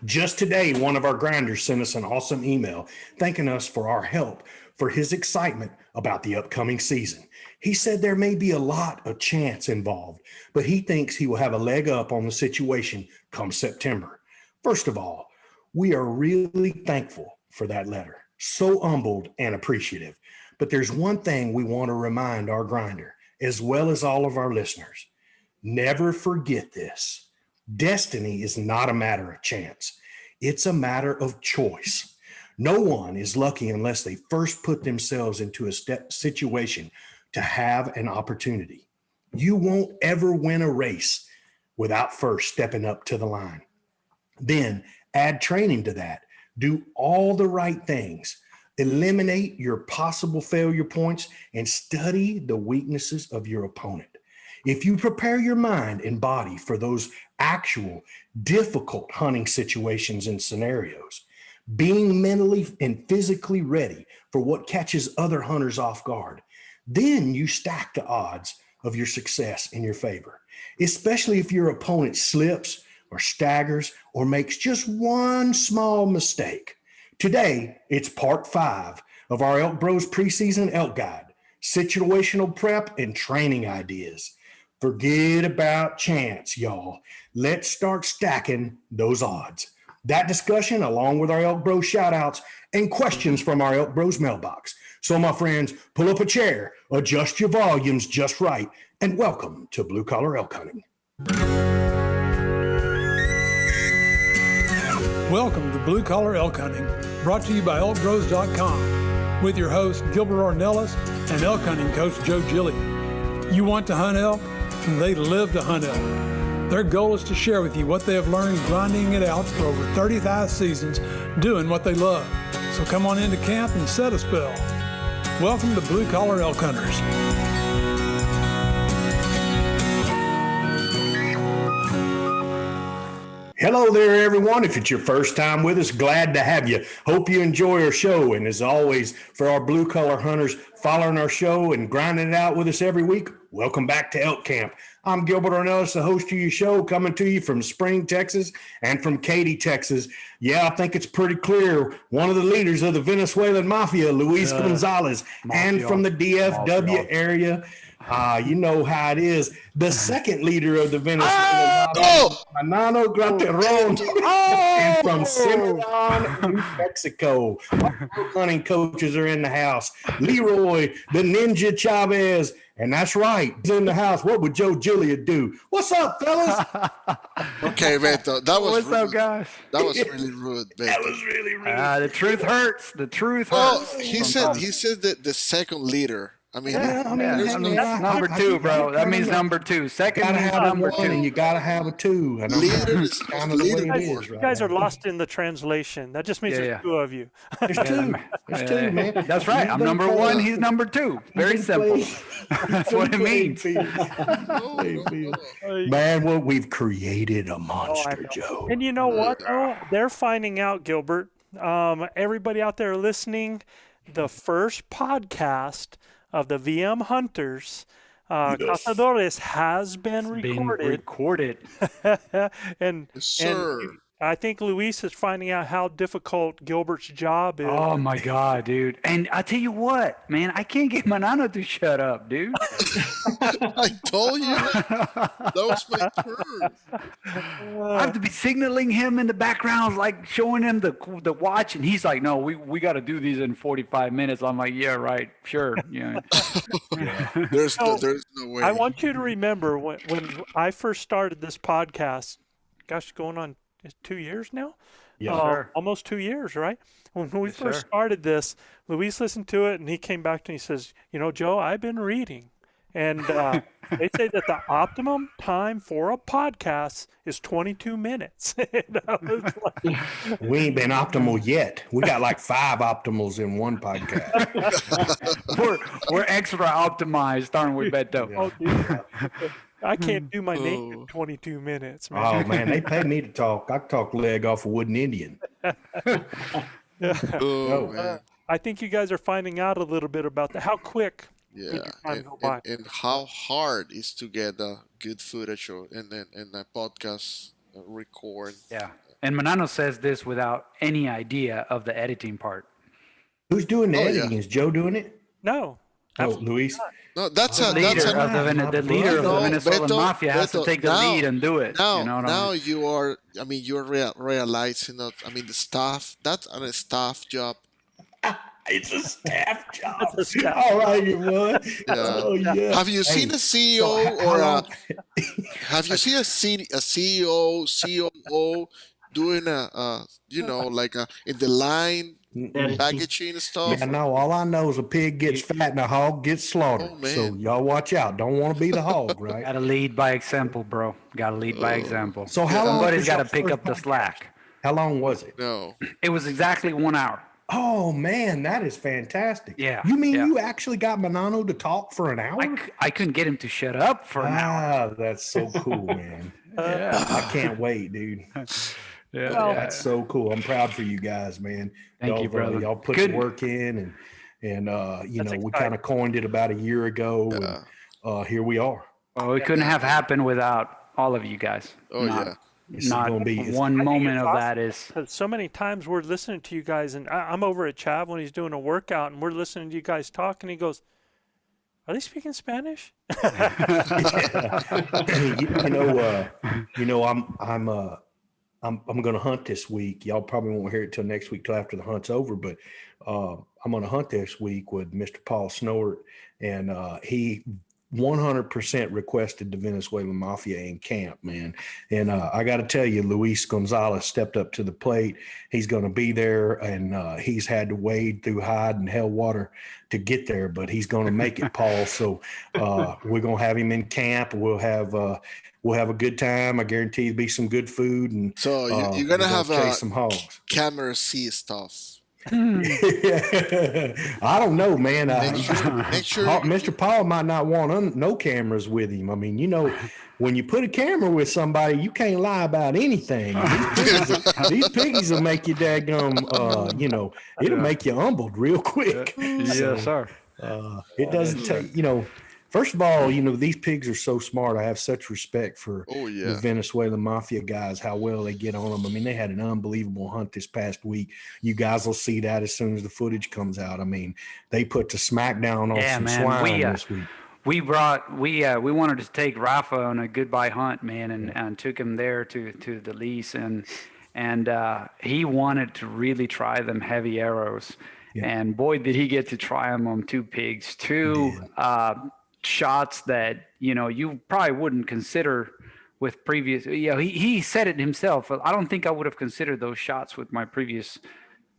Just today, one of our grinders sent us an awesome email thanking us for our help for his excitement about the upcoming season. He said there may be a lot of chance involved, but he thinks he will have a leg up on the situation come September. First of all, we are really thankful for that letter. So humbled and appreciative. But there's one thing we want to remind our grinder, as well as all of our listeners. Never forget this. Destiny is not a matter of chance. It's a matter of choice. No one is lucky unless they first put themselves into a situation to have an opportunity. You won't ever win a race without first stepping up to the line. Then add training to that. Do all the right things. Eliminate your possible failure points and study the weaknesses of your opponent. If you prepare your mind and body for those actual difficult hunting situations and scenarios, being mentally and physically ready for what catches other hunters off guard, then you stack the odds of your success in your favor, especially if your opponent slips or staggers or makes just one small mistake. Today, it's part 5 of our Elk Bros Preseason Elk Guide, situational prep and training ideas. Forget about chance, y'all. Let's start stacking those odds. That discussion, along with our Elk Bros shout-outs and questions from our Elk Bros mailbox. So, my friends, pull up a chair, adjust your volumes just right, and welcome to Blue Collar Elk Hunting. Welcome to Blue Collar Elk Hunting, brought to you by ElkBros.com, with your hosts Gilbert Ornelas and elk hunting coach Joe Gilly. You want to hunt elk? They live to hunt elk. Their goal is to share with you what they have learned grinding it out for over 35 seasons, doing what they love. So come on into camp and set a spell. Welcome to Blue Collar Elk Hunters. Hello there, everyone. If it's your first time with us, glad to have you. Hope you enjoy our show. And as always, for our blue collar hunters following our show and grinding it out with us every week, welcome back to Elk Camp. I'm Gilbert Ornelas, the host of your show, coming to you from Spring, Texas, and from Katy, Texas. Yeah, I think it's pretty clear. One of the leaders of the Venezuelan Mafia, Luis Gonzalez, and from the DFW area. You know how it is. The second leader of the Venezuelan Mafia, Manano Graterón, and from Cimarron, New Mexico. Our hunting coaches are in the house. Leroy, the Ninja Chavez. And that's right, he's in the house. What would Joe Gilly do? What's up, fellas? Okay, Beto, that was What's rude. up, guys? That was really rude, Beto. That was really rude. The truth hurts. The truth Well, hurts. he said that the second leader. I mean, That's number 2, bro. That means number 2. Second Gotta means have number a 1 and 2. you gotta have a 2. And leader is kind of the way leader. it is, You right guys now. are lost in the translation. That just means there's 2 of you. There's 2. There's 2, man. That's right. I'm number 1. He's number 2. Very simple. That's what it means. Man, well, we've created a I monster, know. Joe. And you know what, though? They're finding out, Gilbert. Everybody out there listening, the first podcast of the VM Hunters, Cazadores, has been recorded. and Yes, sir. And I think Luis is finding out how difficult Gilbert's job is. Oh, my God, dude. And I tell you what, man, I can't get my nano to shut up, dude. I told you that was my turn. I have to be signaling him in the background, like showing him the watch, and he's like, "No, we got to do these in 45 minutes." I'm like, "Yeah, right, sure." Yeah. There's no way. I want you to remember when I first started this podcast, gosh, going on 2 years now? Yes, sir. Almost 2 years, right? When we Yes, first sir. started this, Luis listened to it, and he came back to me and he says, "You know, Joe, I've been reading. And they say that the optimum time for a podcast is 22 minutes. And I was like, We ain't been optimal yet. We got like 5 optimals in one podcast. we're extra optimized, aren't we, Beto? oh, dude, I can't do my name in 22 minutes, man. Oh, man, they pay me to talk. I talk leg off a wooden Indian. Oh, man. I think you guys are finding out a little bit about that. How quick Yeah, did your time go by? and how hard is to get good footage and a podcast record. Yeah. And Manano says this without any idea of the editing part. Who's doing the Oh, editing? yeah. Is Joe doing it? No. Oh, Absolutely Luis. No, that's The a that's leader a of the leader of the No, Venezuelan Beto, mafia has to Beto, take the now- lead and do it. now you know what I now mean? you are. I mean, you're realizing that. I mean, the staff. That's a staff job. It's a staff job. It's a staff All right, it was. Yeah. Oh yeah. Have you seen Hey, a CEO so how or long- have you seen a CEO, COO doing like in the line packaging stuff? Man, no, all I know is a pig gets fat and a hog gets slaughtered. Oh, man. So y'all watch out. Don't want to be the hog, right? Gotta lead by example, bro. Gotta lead by example. So how long Somebody's was got to your pick first up the podcast? slack. How long was it? No. It was exactly 1 hour. Oh man, that is fantastic. Yeah, You mean yeah. you actually got Manano to talk for an hour? I couldn't get him to shut up for an hour. Ah, that's so cool, man. Yeah. I can't wait, dude. Yeah. That's so cool. I'm proud for you guys, man. Thank you, brother. Y'all put Good. the work in, and you That's know, we exciting. kind of coined it about a year ago, and here we are. Well, it couldn't have happened without all of you guys. Oh, Not- yeah. This is Not gonna be- one I think moment it's of awesome. that is. 'Cause so many times we're listening to you guys, and I'm over at Chav when he's doing a workout, and we're listening to you guys talk, and he goes, "Are they speaking Spanish?" I'm going to hunt this week. Y'all probably won't hear it till next week, till after the hunt's over. But I'm going to hunt this week with Mr. Paul Snort, and he 100% requested the Venezuelan Mafia in camp, man. And I got to tell you, Luis Gonzalez stepped up to the plate. He's going to be there, and he's had to wade through hide and hell water to get there, but he's going to make it, Paul. So we're going to have him in camp. We'll have a good time. I guarantee there'll be some good food, and So you're gonna we're have chase some hogs. camera C stuff. I don't know, man. Make sure Mr. Paul might not want no cameras with him. I mean, you know, when you put a camera with somebody, you can't lie about anything. These piggies will make you daggum, it'll make you humbled real quick. Yes, sir. It doesn't take, first of all, these pigs are so smart. I have such respect for Oh, yeah. the Venezuelan Mafia guys, how well they get on them. I mean, they had an unbelievable hunt this past week. You guys will see that as soon as the footage comes out. I mean, they put the smackdown on Yeah, some man. swine this week. We wanted to take Rafa on a goodbye hunt, man, and took him there to the lease, and he wanted to really try them heavy arrows, and boy did he get to try them on two pigs, shots that you probably wouldn't consider with previous. He said it himself. I don't think I would have considered those shots with my previous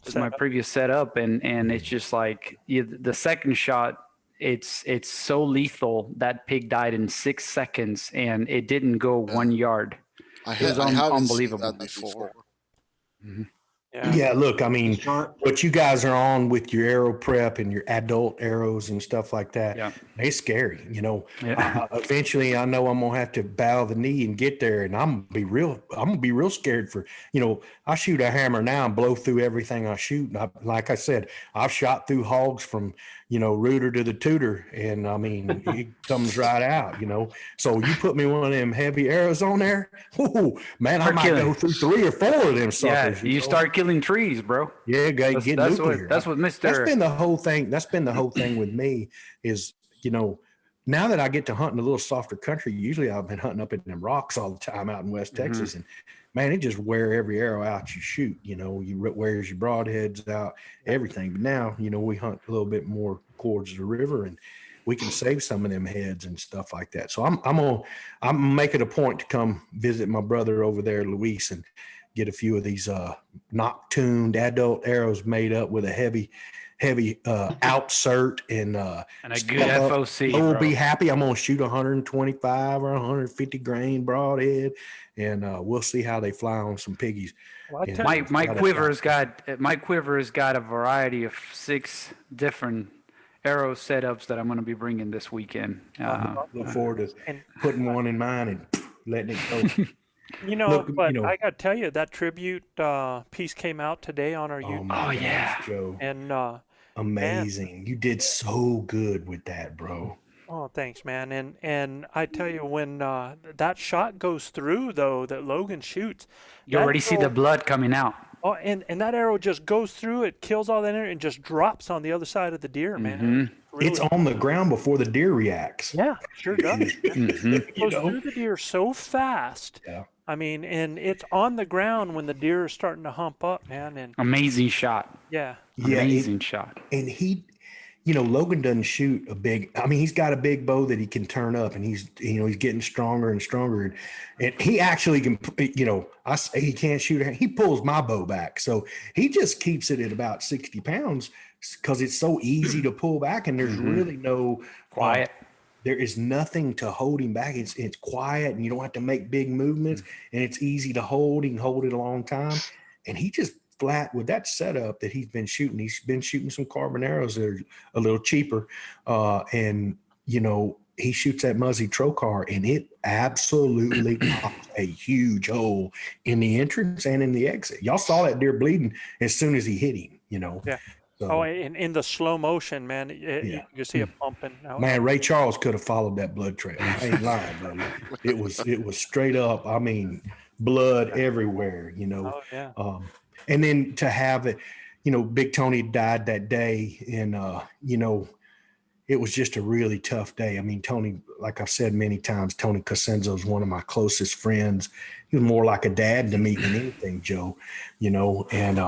setup, and it's just like the second shot. It's so lethal. That pig died in 6 seconds, and it didn't go 1 yard. I It was haven't unbelievable. seen that before. Yeah, look, I mean, what you guys are on with your arrow prep and your adult arrows and stuff like that, it's scary. Eventually, I know I'm gonna have to bow the knee and get there, and I'm gonna be real scared for. I shoot a hammer now and blow through everything I shoot. And like I said, I've shot through hogs from rooter to the tutor, and I mean, it comes right out. So you put me one of them heavy arrows on there, man, I might go through 3 or 4 of them suckers. You start killing trees, bro. Yeah, get nuclear. That's what Mr. That's been the whole thing. That's been the whole thing with me is, now that I get to hunt in a little softer country, usually I've been hunting up in them rocks all the time out in West Texas. And man, it just wear every arrow out you shoot, you wears your broadheads out, everything. But now, we hunt a little bit more towards the river, and we can save some of them heads and stuff like that. So I'm gonna make it a point to come visit my brother over there, Luis, and get a few of these knock-tuned adult arrows made up with a heavy outsert and a good FOC. I will be happy. I'm gonna shoot 125 or 150 grain broadhead, and we'll see how they fly on some piggies. Well, My quiver has got a variety of 6 different arrow setups that I'm going to be bringing this weekend. Look forward to putting one in mine and letting it go. I got to tell you, that tribute piece came out today on our YouTube. Oh yeah, Joe. And amazing. You did so good with that, bro. Oh, thanks, man. And I tell you, when that shot goes through, though, that Logan shoots, You that already see the arrow- blood coming out. Oh, and that arrow just goes through, it kills all that energy and just drops on the other side of the deer, man. It's Really, on the ground before the deer reacts. yeah, sure does. It You goes know? through the deer so fast. Yeah. I mean, and it's on the ground when the deer is starting to hump up, man. And Amazing shot. yeah, Yeah, Amazing shot. and he, Logan doesn't shoot a big. I mean, he's got a big bow that he can turn up, and he's getting stronger and stronger, and he actually can. I say he can't shoot. He pulls my bow back, so he just keeps it at about 60 pounds because it's so easy to pull back, and there's really no Quiet. there is nothing to hold him back. It's quiet, and you don't have to make big movements, and it's easy to hold. He can hold it a long time, and he just flat with that setup that he's been shooting. He's been shooting some carbon arrows that are a little cheaper, and he shoots that Muzzy Trocar, and it absolutely pops a huge hole in the entrance and in the exit. Y'all saw that deer bleeding as soon as he hit him. yeah. So, Oh, and in the slow motion, man, you can see it pumping. man, Ray Charles could have followed that blood trail. I ain't lying, buddy. It was straight up. I mean, blood everywhere. Oh, yeah. And then to have it, Big Tony died that day, and it was just a really tough day. I mean, Tony, like I've said many times, Tony Cosenzo is one of my closest friends. He was more like a dad to me than anything, Joe. And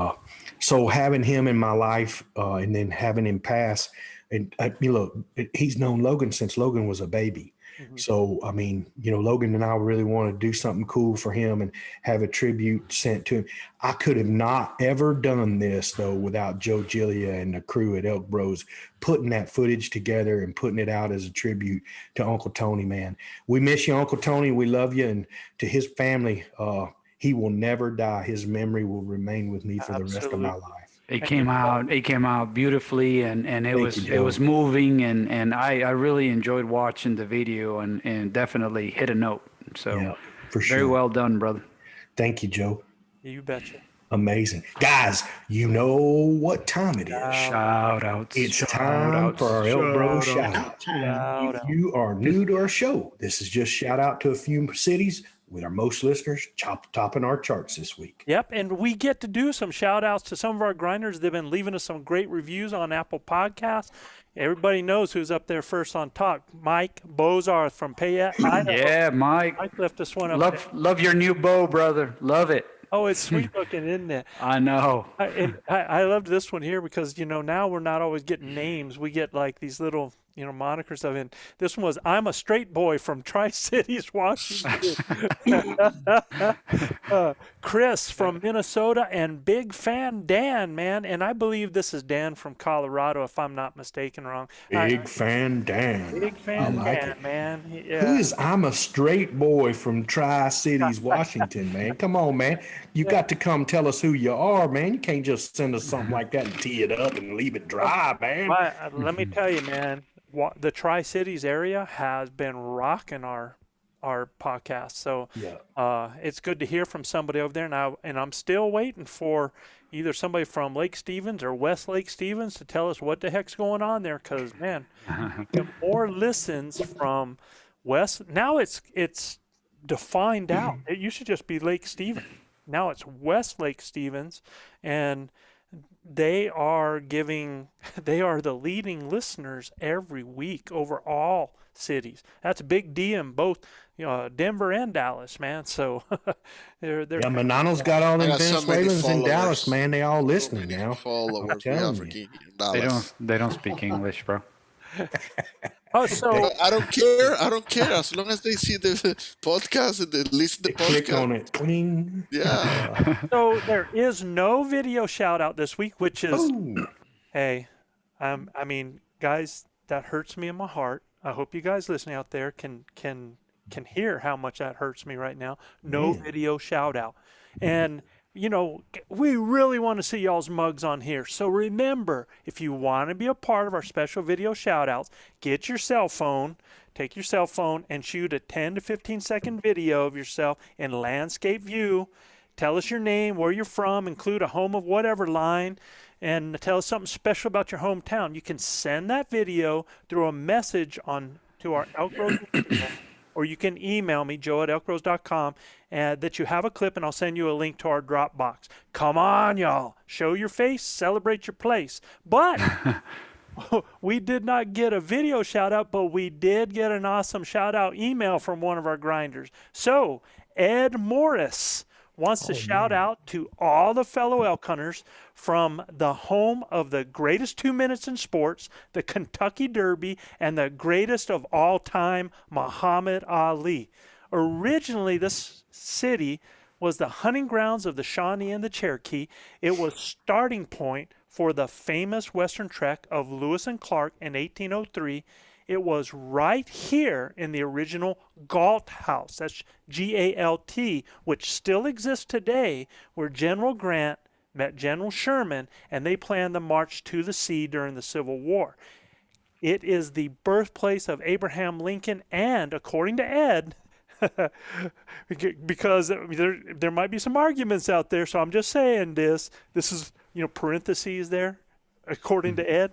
so having him in my life, and then having him pass, and look, he's known Logan since Logan was a baby. So, I mean, Logan and I really want to do something cool for him and have a tribute sent to him. I could have not ever done this, though, without Joe Gillia and the crew at Elk Bros putting that footage together and putting it out as a tribute to Uncle Tony, man. We miss you, Uncle Tony. We love you. And to his family, he will never die. His memory will remain with me for the rest of my life. It came out beautifully, and it was moving, and I really enjoyed watching the video, and definitely hit a note. So Yeah, for sure. very well done, brother. Thank you, Joe. You betcha. Amazing. Guys, you know what time it is. Shout outs. It's time for our Elk Bros shout out. If you are new to our show, this is just shout out to a few cities with our most listeners topping our charts this week. Yep, and we get to do some shout outs to some of our grinders. They've been leaving us some great reviews on Apple Podcasts. Everybody knows who's up there first on top. Mike Bozarth from Payette, Idaho. Yeah, Mike. Mike left us one up there. Love your new bow, brother. Love it. Oh, it's sweet looking, isn't it? I know. I loved this one here because, now we're not always getting names. We get like these little, monikers of it. This one was, I'm a straight boy from Tri-Cities, Washington. Chris from Minnesota, and big fan Dan, man. And I believe this is Dan from Colorado, if I'm not mistaken wrong. Big fan Dan. Big fan like Dan, it. man. Who is I'm a straight boy from Tri-Cities, Washington, man. Come on, man. You got to come tell us who you are, man. You can't just send us something like that and tee it up and leave it dry, man. Let me tell you, man, the Tri-Cities area has been rocking our podcast. So it's good to hear from somebody over there. And I'm still waiting for either somebody from Lake Stevens or West Lake Stevens to tell us what the heck's going on there. Because, man, the more listens from West. Now it's defined out. It used to just be Lake Stevens. Now it's West Lake Stevens, and they are the leading listeners every week over all cities. That's a big D in both, Denver and Dallas, man. So they're Manano's got all them I got so many Venezuelans in followers. Dallas, man. They all listening now. Followers I'm we telling have you. in Dallas. They don't speak English, bro. so I don't care. I don't care as long as they see the podcast and they listen to the Click podcast. on it. Cling. Yeah. So there is no video shout out this week, which is, Ooh. hey, I mean, guys, that hurts me in my heart. I hope you guys listening out there can hear how much that hurts me right now. No video shout out. And, we really want to see y'all's mugs on here. So remember, if you want to be a part of our special video shout outs, get your cell phone, take your cell phone and shoot a 10 to 15 second video of yourself in landscape view. Tell us your name, where you're from, include a home of whatever line, and tell us something special about your hometown. You can send that video through a message to to our Elk Bros Instagram, or you can email me, joe@elkbros.com, that you have a clip, and I'll send you a link to our Dropbox. Come on, y'all. Show your face, celebrate your place. But we did not get a video shout out, but we did get an awesome shout out email from one of our grinders. So Ed Morris wants to shout out to all the fellow elk hunters from the home of the greatest 2 minutes in sports, the Kentucky Derby, and the greatest of all time, Muhammad Ali. Originally, this city was the hunting grounds of the Shawnee and the Cherokee. It was starting point for the famous Western Trek of Lewis and Clark in 1803. It was right here in the original Galt House, that's G-A-L-T, which still exists today, where General Grant met General Sherman, and they planned the march to the sea during the Civil War. It is the birthplace of Abraham Lincoln, and according to Ed, because there might be some arguments out there, so I'm just saying this is, parentheses there, according to Ed.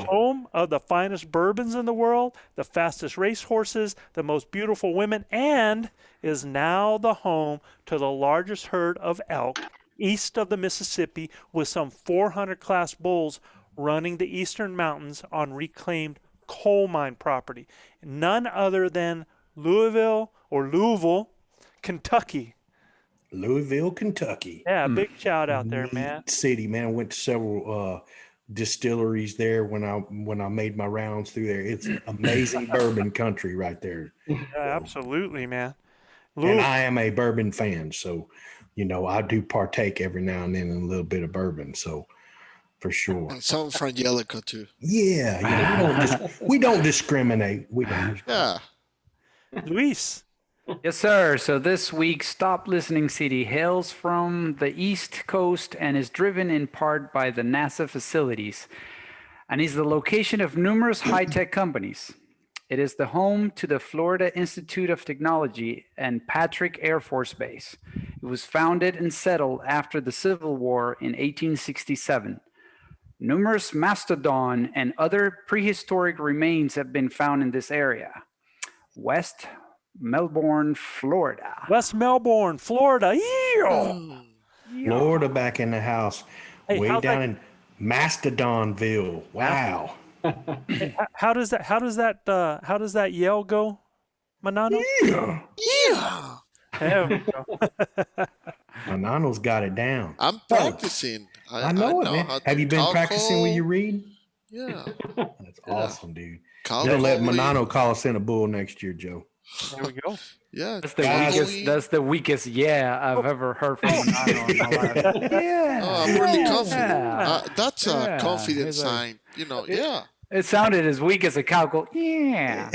Home of the finest bourbons in the world, the fastest racehorses, the most beautiful women, and is now the home to the largest herd of elk east of the Mississippi, with some 400 class bulls running the eastern mountains on reclaimed coal mine property. None other than Louisville, Kentucky. Louisville, Kentucky. Yeah, big shout out there, man. City, man. I went to several distilleries there when I made my rounds through there. It's amazing bourbon country right there. Yeah, absolutely, man. And I am a bourbon fan, so I do partake every now and then in a little bit of bourbon. So for sure. And some from Jellicoe too. Yeah, we don't discriminate. We don't. Yeah. Luis. Yes, sir. So this week's Stop Listening City hails from the East Coast and is driven in part by the NASA facilities, and is the location of numerous high-tech companies. It is the home to the Florida Institute of Technology and Patrick Air Force Base. It was founded and settled after the Civil War in 1867. Numerous mastodon and other prehistoric remains have been found in this area. West Melbourne, Florida. West Melbourne, Florida. Florida back in the house. Hey, way down in Mastodonville. Wow. How does that yell go, Manano? Yeah. There we go. Manano's got it down. I'm practicing. I know it, man. Have you been practicing when you read? Yeah. That's awesome, dude. Calcul- Let Manano call us in a bull next year, Joe. There we go. Yeah. That's the weakest I've ever heard from Manano in my life. Yeah. Oh, I'm really confident. Yeah. That's a Yeah. confident He's like- sign. Yeah. It sounded as weak as a cow go, yeah.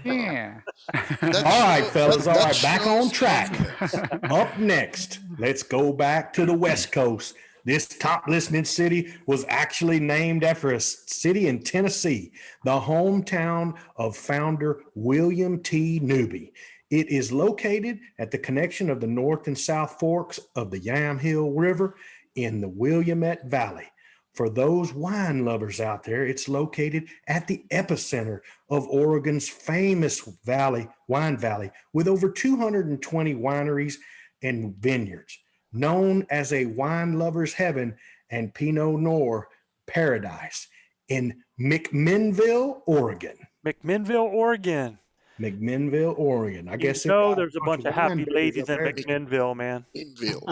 Yeah. That All right, show- fellas. that- All that right, back shows on track. confidence. Up next, let's go back to the West Coast. This top listening city was actually named after a city in Tennessee, the hometown of founder William T. Newby. It is located at the connection of the North and South Forks of the Yamhill River in the Willamette Valley. For those wine lovers out there, it's located at the epicenter of Oregon's famous wine valley, with over 220 wineries and vineyards, known as a wine lover's heaven and Pinot Noir paradise in McMinnville, Oregon. McMinnville, Oregon. McMinnville, Oregon. I guess There's a bunch of happy wineries ladies up in there. McMinnville, man. Inville.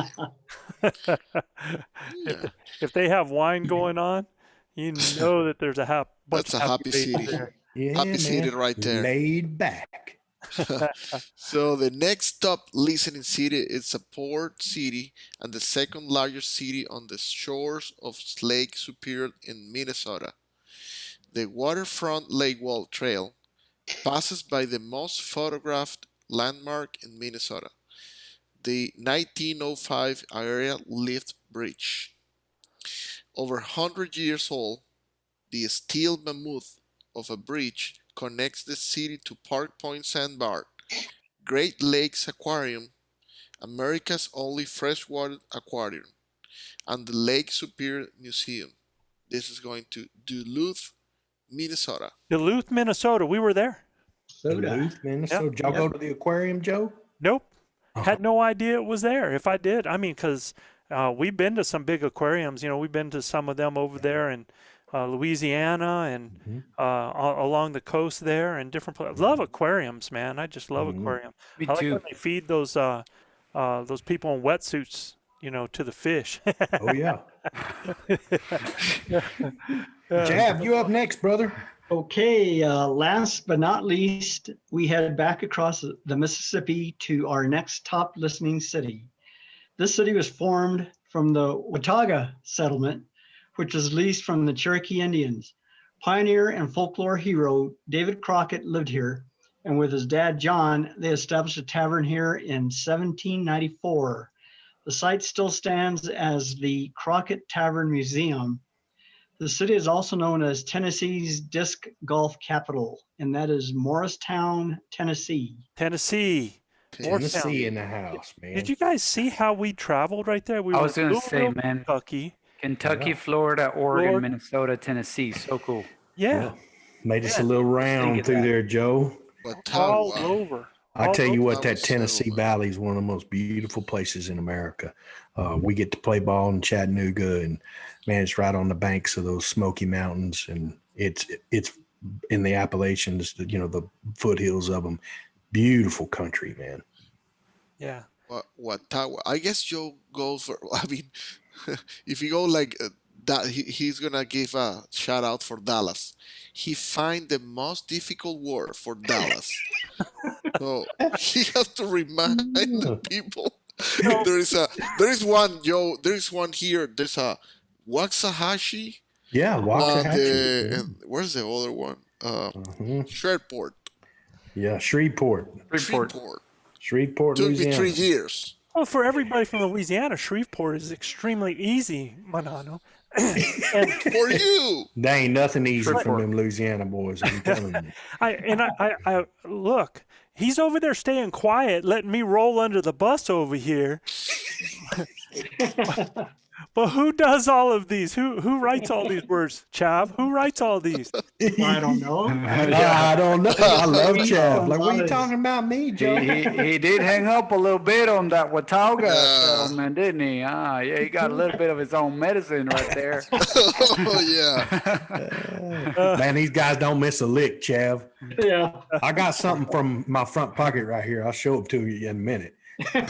Yeah. If they have wine going on, you know that there's bunch That's of a happy ladies city. there. Yeah, Happy man. city right there. Laid back. So the next top listening city is a port city and the second largest city on the shores of Lake Superior in Minnesota. The Waterfront Lake Wall Trail passes by the most photographed landmark in Minnesota, the 1905 Area Lift Bridge. Over 100 years old, the steel mammoth of a bridge connects the city to Park Point Sandbar, Great Lakes Aquarium, America's only freshwater aquarium, and the Lake Superior Museum. This is going to Duluth, Minnesota. Duluth, Minnesota. We were there. Duluth, Minnesota. Did y'all go to the aquarium, Joe? Nope. Had no idea it was there. If I did, I mean, because we've been to some big aquariums. You know, we've been to some of them over there in Louisiana and along the coast there and different places. Love aquariums, man. I just love aquarium. Me I like too. when they feed those people in wetsuits, you know, to the fish. Oh, yeah. Jab, you up next, brother. Okay, last but not least, we head back across the Mississippi to our next top listening city. This city was formed from the Watauga settlement, which was leased from the Cherokee Indians. Pioneer and folklore hero David Crockett lived here, and with his dad John, they established a tavern here in 1794. The site still stands as the Crockett Tavern Museum. The city is also known as Tennessee's disc golf capital, and that is Morristown, Tennessee. Tennessee. Tennessee in the house, man. Did you guys see how we traveled right there? We I were was going to say, Louisville, man, Kentucky. Florida, Oregon, Florida. Minnesota, Tennessee. So cool. Yeah, Made us a little round through there, Joe. all Watauga. over. I tell you what, That that was Tennessee settlement. Valley is one of the most beautiful places in America. We get to play ball in Chattanooga, and man, it's right on the banks of those Smoky Mountains, and it's in the Appalachians, you know, the foothills of them. Beautiful country, man. Yeah. Watauga. I guess Joe goes for. I mean, if you go like that, he's gonna give a shout out for Dallas. He find the most difficult word for Dallas, so he has to remind the people. There is one, Joe. There is one here. There's a Waxahachie. Yeah, Waxahachie. And where's the other one? Mhm. Shreveport. Yeah, Shreveport, Took me Louisiana. 3 years. Well, for everybody from Louisiana, Shreveport is extremely easy, Manano. And For you. There ain't nothing easy Shreveport. from them Louisiana boys. I'm telling you. I look, he's over there staying quiet, letting me roll under the bus over here. But who does all of these? Who writes all these words? Chav, who writes all these? I don't know. I don't know. I love Chav. Like, what are you talking about me, Joe? He did hang up a little bit on that Watauga Yeah. settlement, didn't he? Yeah, he got a little bit of his own medicine right there. Oh yeah. Man, these guys don't miss a lick, Chav. Yeah. I got something from my front pocket right here. I'll show it to you in a minute. All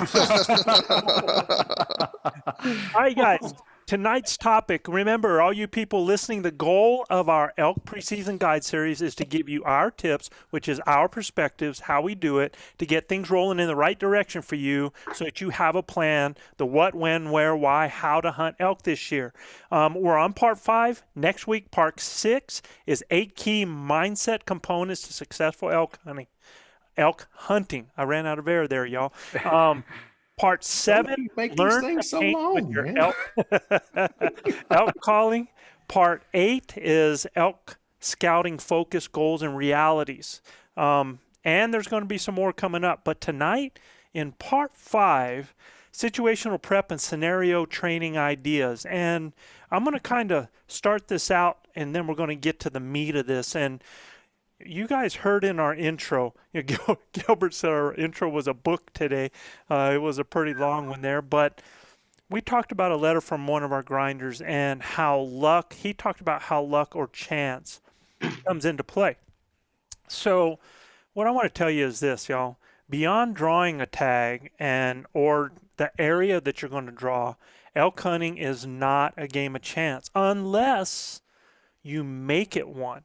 right, guys. Tonight's topic, remember, all you people listening, the goal of our Elk Preseason Guide series is to give you our tips, which is our perspectives, how we do it, to get things rolling in the right direction for you so that you have a plan, the what, when, where, why, how to hunt elk this year. We're on part 5. Next week, part 6 is 8 key mindset components to successful elk hunting. I ran out of air there, y'all. Part 7, Make these learn things to so paint long, with your man. elk calling. Part 8 is elk scouting focus, goals, and realities. And there's going to be some more coming up. But tonight, in part 5, situational prep and scenario training ideas. And I'm going to kind of start this out, and then we're going to get to the meat of this. And you guys heard in our intro, Gilbert said our intro was a book today. It was a pretty long one there, but we talked about a letter from one of our grinders and he talked about how luck or chance comes into play. So what I want to tell you is this, y'all. Beyond drawing a tag or the area that you're going to draw, elk hunting is not a game of chance unless you make it one.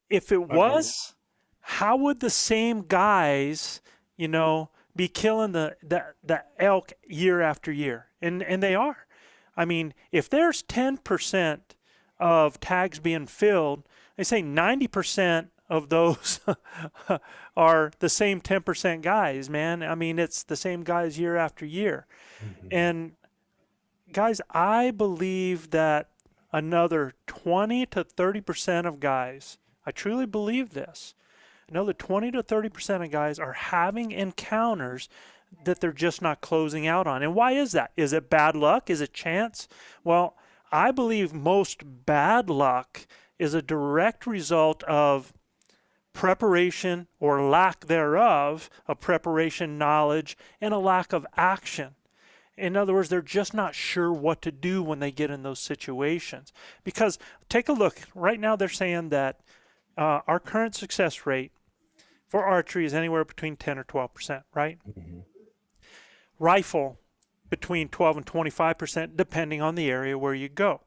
If it was, how would the same guys, be killing the elk year after year? And they are. I mean, if there's 10% of tags being filled, they say 90% of those are the same 10% guys, man. I mean, it's the same guys year after year. Mm-hmm. And guys, I believe that another 20 to 30% of guys, I truly believe this, another 20 to 30% of guys are having encounters that they're just not closing out on. And why is that? Is it bad luck? Is it chance? Well, I believe most bad luck is a direct result of preparation or lack thereof of preparation, knowledge, and a lack of action. In other words, they're just not sure what to do when they get in those situations. Because take a look. Right now they're saying that our current success rate for archery is anywhere between 10 or 12%, right? Mm-hmm. Rifle between 12 and 25%, depending on the area where you go.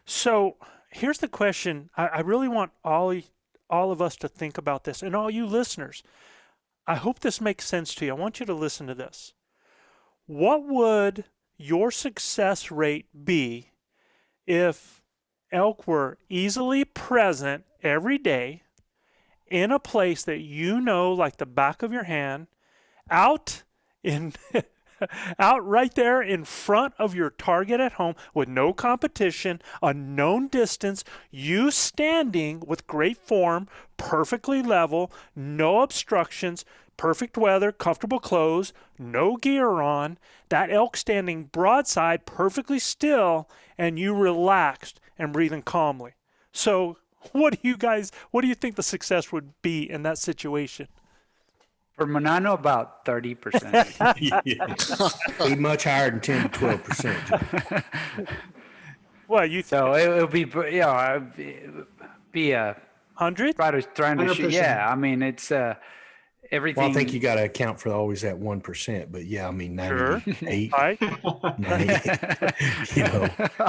So here's the question. I really want all of us to think about this, and all you listeners. I hope this makes sense to you. I want you to listen to this. What would your success rate be if elk were easily present every day in a place that you know like the back of your hand, out in out right there in front of your target at home with no competition, a known distance, you standing with great form, perfectly level, no obstructions, perfect weather, comfortable clothes, no gear on, that elk standing broadside, perfectly still, and you relaxed and breathing calmly. So what do you think the success would be in that situation? For Manano, about 30%. Be much higher than 10 to 12%. Well, you So it'll be, be a 100? trying to shoot. 100%. Yeah, I mean, it's everything. Well, I think you got to account for always that 1%, but yeah, I mean, Sure. 98, Right? 98, you know.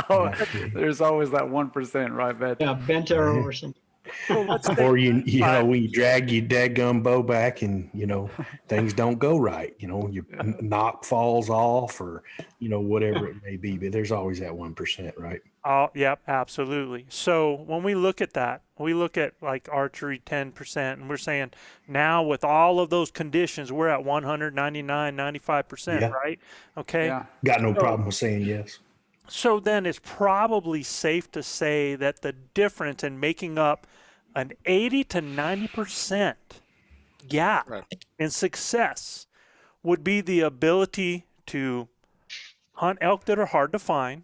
Oh, there's always that 1%, right, Bet? Yeah, bent arrow or something. So let's say, Or you know, when you drag your dadgum bow back and, you know, things don't go right, you know, your knock falls off or, you know, whatever it may be, but there's always that 1%, right? oh, yep, absolutely. So when we look at that, we look at like archery 10%, and we're saying now with all of those conditions, we're at 199, 95%, Yeah. right? Okay. Yeah. Got no problem with saying yes. So then it's probably safe to say that the difference in making up an 80 to 90% gap Right. in success would be the ability to hunt elk that are hard to find,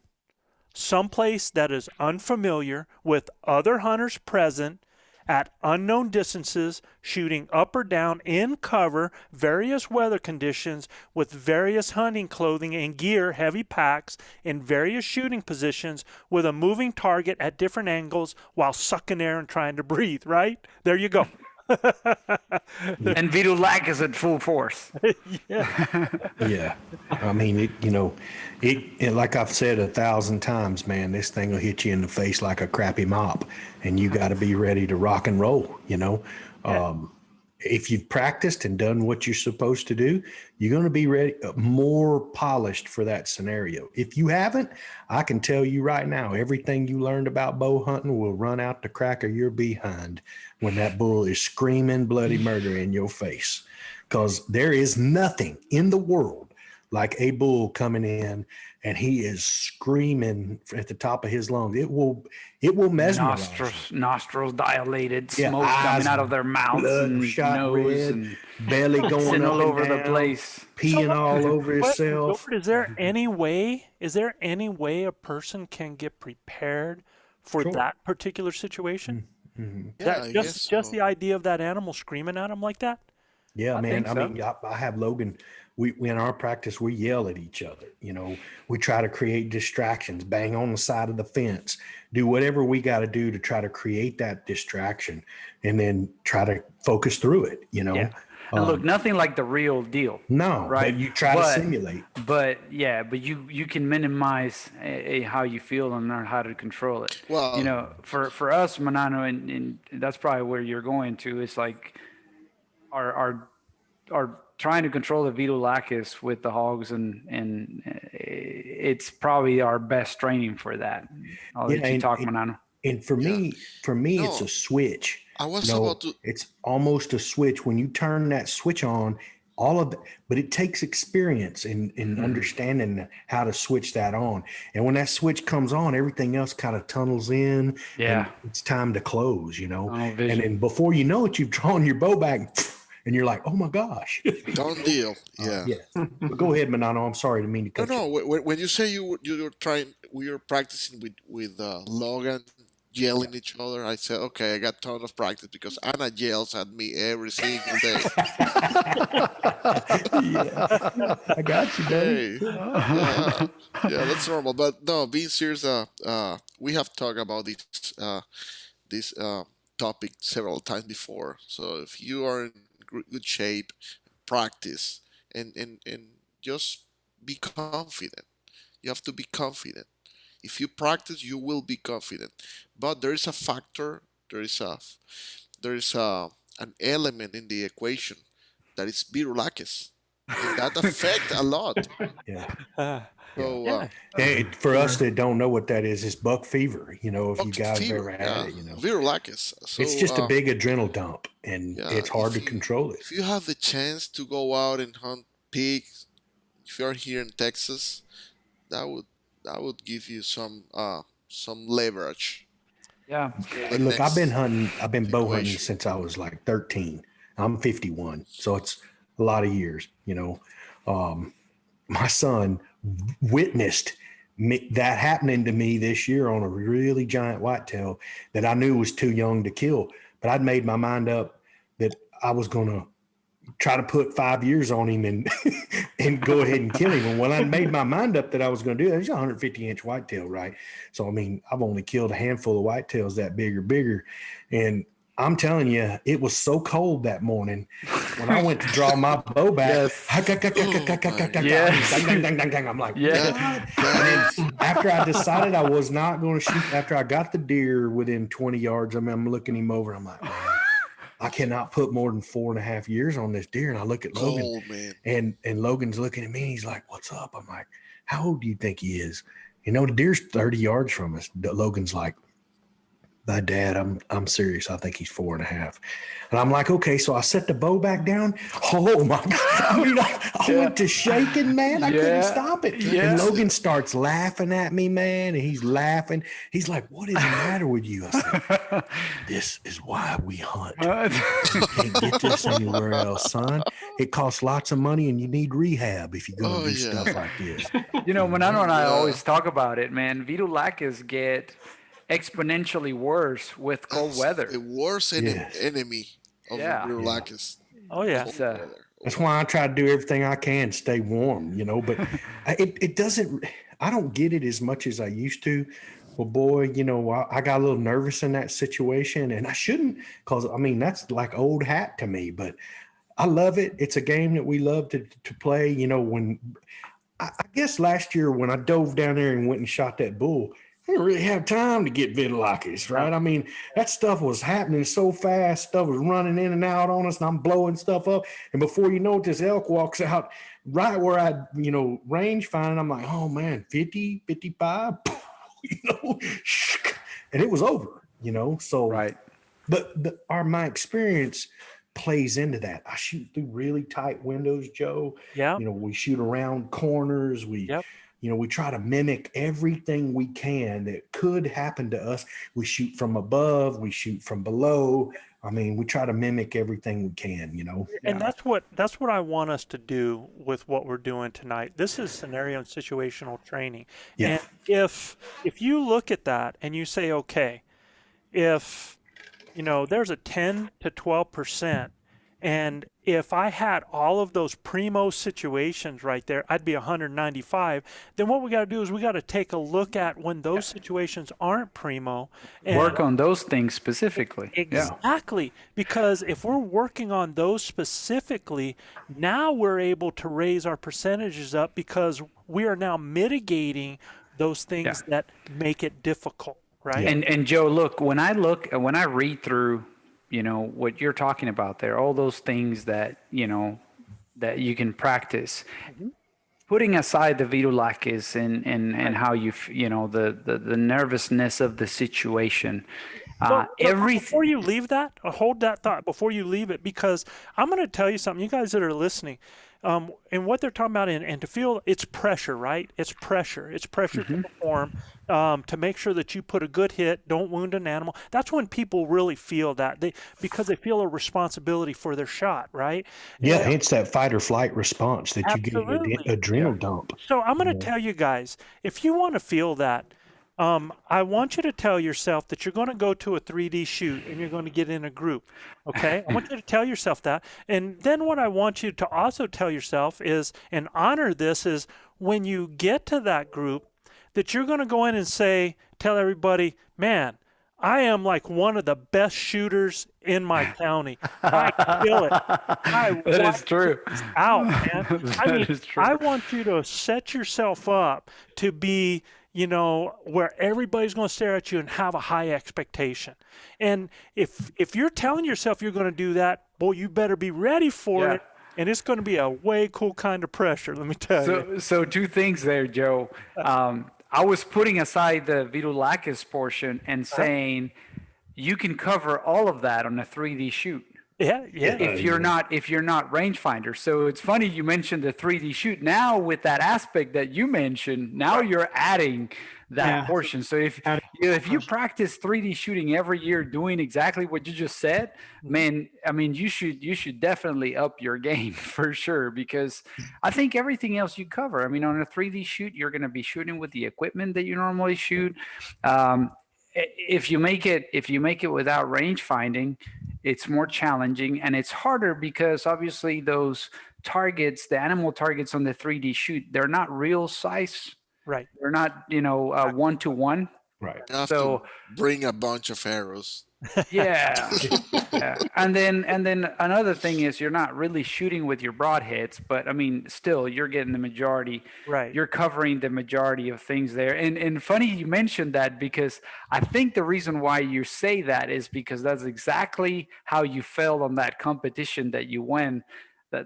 someplace that is unfamiliar with other hunters present at unknown distances, shooting up or down in cover, various weather conditions with various hunting clothing and gear, heavy packs in various shooting positions with a moving target at different angles while sucking air and trying to breathe, right? There you go. And Vito Lack is at full force. Yeah. I mean, it like I've said 1,000 times, man, this thing will hit you in the face like a crappy mop and you got to be ready to rock and roll, you know? If you've practiced and done what you're supposed to do, you're going to be ready, more polished for that scenario. If you haven't, I can tell you right now, everything you learned about bow hunting will run out the crack of your behind when that bull is screaming bloody murder in your face. Because there is nothing in the world like a bull coming in and he is screaming at the top of his lungs. It will mesmerize. Nostrils dilated, Yeah, smoke eyes coming out of their mouths and bloodshot nose red, and belly going sitting up all and over the down, place. peeing all over himself. Is there any way a person can get prepared for Sure. that particular situation? Yeah, I guess Just so. the idea of that animal screaming at him like that? Yeah, man. think I so. mean, I have Logan. We in our practice, we yell at each other. You know, we try to create distractions, bang on the side of the fence, do whatever we got to do to try to create that distraction, and then try to focus through it. You know, Yeah. And look, nothing like the real deal. no, Right. but you try to simulate. But you can minimize how you feel and learn how to control it. Well- you know, for us, Manano, and that's probably where you're going to. It's like our trying to control the Vito Lacus with the hogs, and it's probably our best training for that. I'll let you talk, Manano. And for me, it's No, a switch. I was You know, about to. it's almost a switch. When you turn that switch on, all of the, but it takes experience in understanding how to switch that on. And when that switch comes on, everything else kind of tunnels in. Yeah. And it's time to close, you know. Tunnel vision. And then before you know it, you've drawn your bow back and you're like, oh my gosh. Done deal. Yeah. Yeah. But go ahead, Manano. I'm sorry to mean to cut you. No. When you say you're trying, we are practicing with Logan yelling each other. I said, okay, I got ton of practice because Anna yells at me every single day. Yeah, I got you, buddy. Hey, yeah, yeah, that's normal. But no, being serious, we have talked about this topic several times before. So if you are in good shape, practice and just be confident. You have to be confident. If you practice, you will be confident. But there is a factor. There is an element in the equation that is virulacis, and that affect a lot. Yeah. So Yeah. For us that don't know what that is, it's buck fever. You know, if you buck guys have fever, ever had it, you know, virulacis. So it's just a big adrenal dump, and yeah, it's hard to if you control it. if you have the chance to go out and hunt pigs, if you are here in Texas, that would give you some leverage. Yeah. for Hey, the look, I've been hunting. I've been bow hunting situation. since I was like 13. I'm 51, so it's a lot of years. You know, my son witnessed that happening to me this year on a really giant whitetail that I knew was too young to kill, but I'd made my mind up that I was going to try to put 5 years on him and and go ahead and kill him. And when I made my mind up that I was going to do that, he's a 150-inch whitetail, right? So I mean, I've only killed a handful of whitetails that big or bigger, and I'm telling you, it was so cold that morning when I went to draw my bow back. Yes. I'm like, Yeah. what? That And then after I decided I was not going to shoot, after I got the deer within 20 yards, I mean, I'm looking him over. I'm like, man, I cannot put more than 4.5 years on this deer. And I look at Logan, cold, man. and Logan's looking at me. And he's like, what's up? I'm like, how old do you think he is? You know, the deer's 30 yards from us. Logan's like, my dad, I'm serious. I think he's 4.5. And I'm like, okay. So I set the bow back down. Oh my God. I mean, I went to shaking, man. I couldn't stop it. Yeah. And Logan starts laughing at me, man. And he's laughing. He's like, what is the matter with you? I said, this is why we hunt. You can't get this anywhere else, son. It costs lots of money and you need rehab if you're going to do stuff like this. You know, Manano and I always talk about it, man. Virulacas get exponentially worse with cold weather. The worst enemy of Yeah. the virulacus. Oh yeah. It's, That's why I try to do everything I can to stay warm, you know, but it doesn't, I don't get it as much as I used to. Well, boy, you know, I got a little nervous in that situation and I shouldn't, because I mean, that's like old hat to me, but I love it. It's a game that we love to play. You know, when I guess last year when I dove down there and went and shot that bull, I didn't really have time to get vitiligo, right? I mean, that stuff was happening so fast. Stuff was running in and out on us, and I'm blowing stuff up. And before you know it, this elk walks out right where I, you know, range find. I'm like, oh man, 50, 55, you know, and it was over, you know. So, right. But my experience plays into that. I shoot through really tight windows, Joe. Yeah. You know, we shoot around corners. You know, we try to mimic everything we can that could happen to us. We shoot from above, we shoot from below. I mean, we try to mimic everything we can, you know. And that's what I want us to do with what we're doing tonight. This is scenario and situational training. Yeah. And if you look at that and you say, okay, if you know there's a 10 to 12%, and if I had all of those primo situations right there, I'd be 195. Then what we got to do is we got to take a look at when those situations aren't primo and Work on those things specifically. Exactly. Because if we're working on those specifically, now we're able to raise our percentages up because we are now mitigating those things that make it difficult, right? And Joe, look, when I read through, you know, what you're talking about there, all those things that, you know, that you can practice, putting aside the vitiligo and how you know, the nervousness of the situation. Before you leave that, hold that thought before you leave it, because I'm going to tell you something, you guys that are listening, and what they're talking about, and to feel it's pressure, right? It's pressure to perform, to make sure that you put a good hit, don't wound an animal. That's when people really feel that because they feel a responsibility for their shot, right? Yeah, it's that fight or flight response that you get an adrenal dump. So I'm going to tell you guys, if you want to feel that, I want you to tell yourself that you're going to go to a 3D shoot and you're going to get in a group. Okay. I want you to tell yourself that. And then what I want you to also tell yourself is, and honor this, is when you get to that group, that you're going to go in and tell everybody, man, I am like one of the best shooters in my county. I kill it. That is true. Out, man. That is true. I want you to set yourself up to be, where everybody's going to stare at you and have a high expectation. And if you're telling yourself you're going to do that, boy, you better be ready for it. And it's going to be a way cool kind of pressure, let me tell you. So two things there, Joe. I was putting aside the Vitulakis portion and saying you can cover all of that on a 3D shoot. Yeah. If you're not rangefinder. So it's funny you mentioned the 3D shoot. Now with that aspect that you mentioned, now you're adding that portion. So if you practice 3D shooting every year doing exactly what you just said, man, I mean you should definitely up your game for sure, because I think everything else you cover. I mean, on a 3D shoot, you're going to be shooting with the equipment that you normally shoot. If you make it without range finding, it's more challenging and it's harder because obviously those targets, the animal targets on the 3D shoot, they're not real size. Right. They're not, 1-to-1. Right. You have to bring a bunch of arrows. Yeah. And then another thing is you're not really shooting with your broadheads, but I mean, still you're getting the majority. Right. You're covering the majority of things there. And funny you mentioned that, because I think the reason why you say that is because that's exactly how you felt on that competition that you won.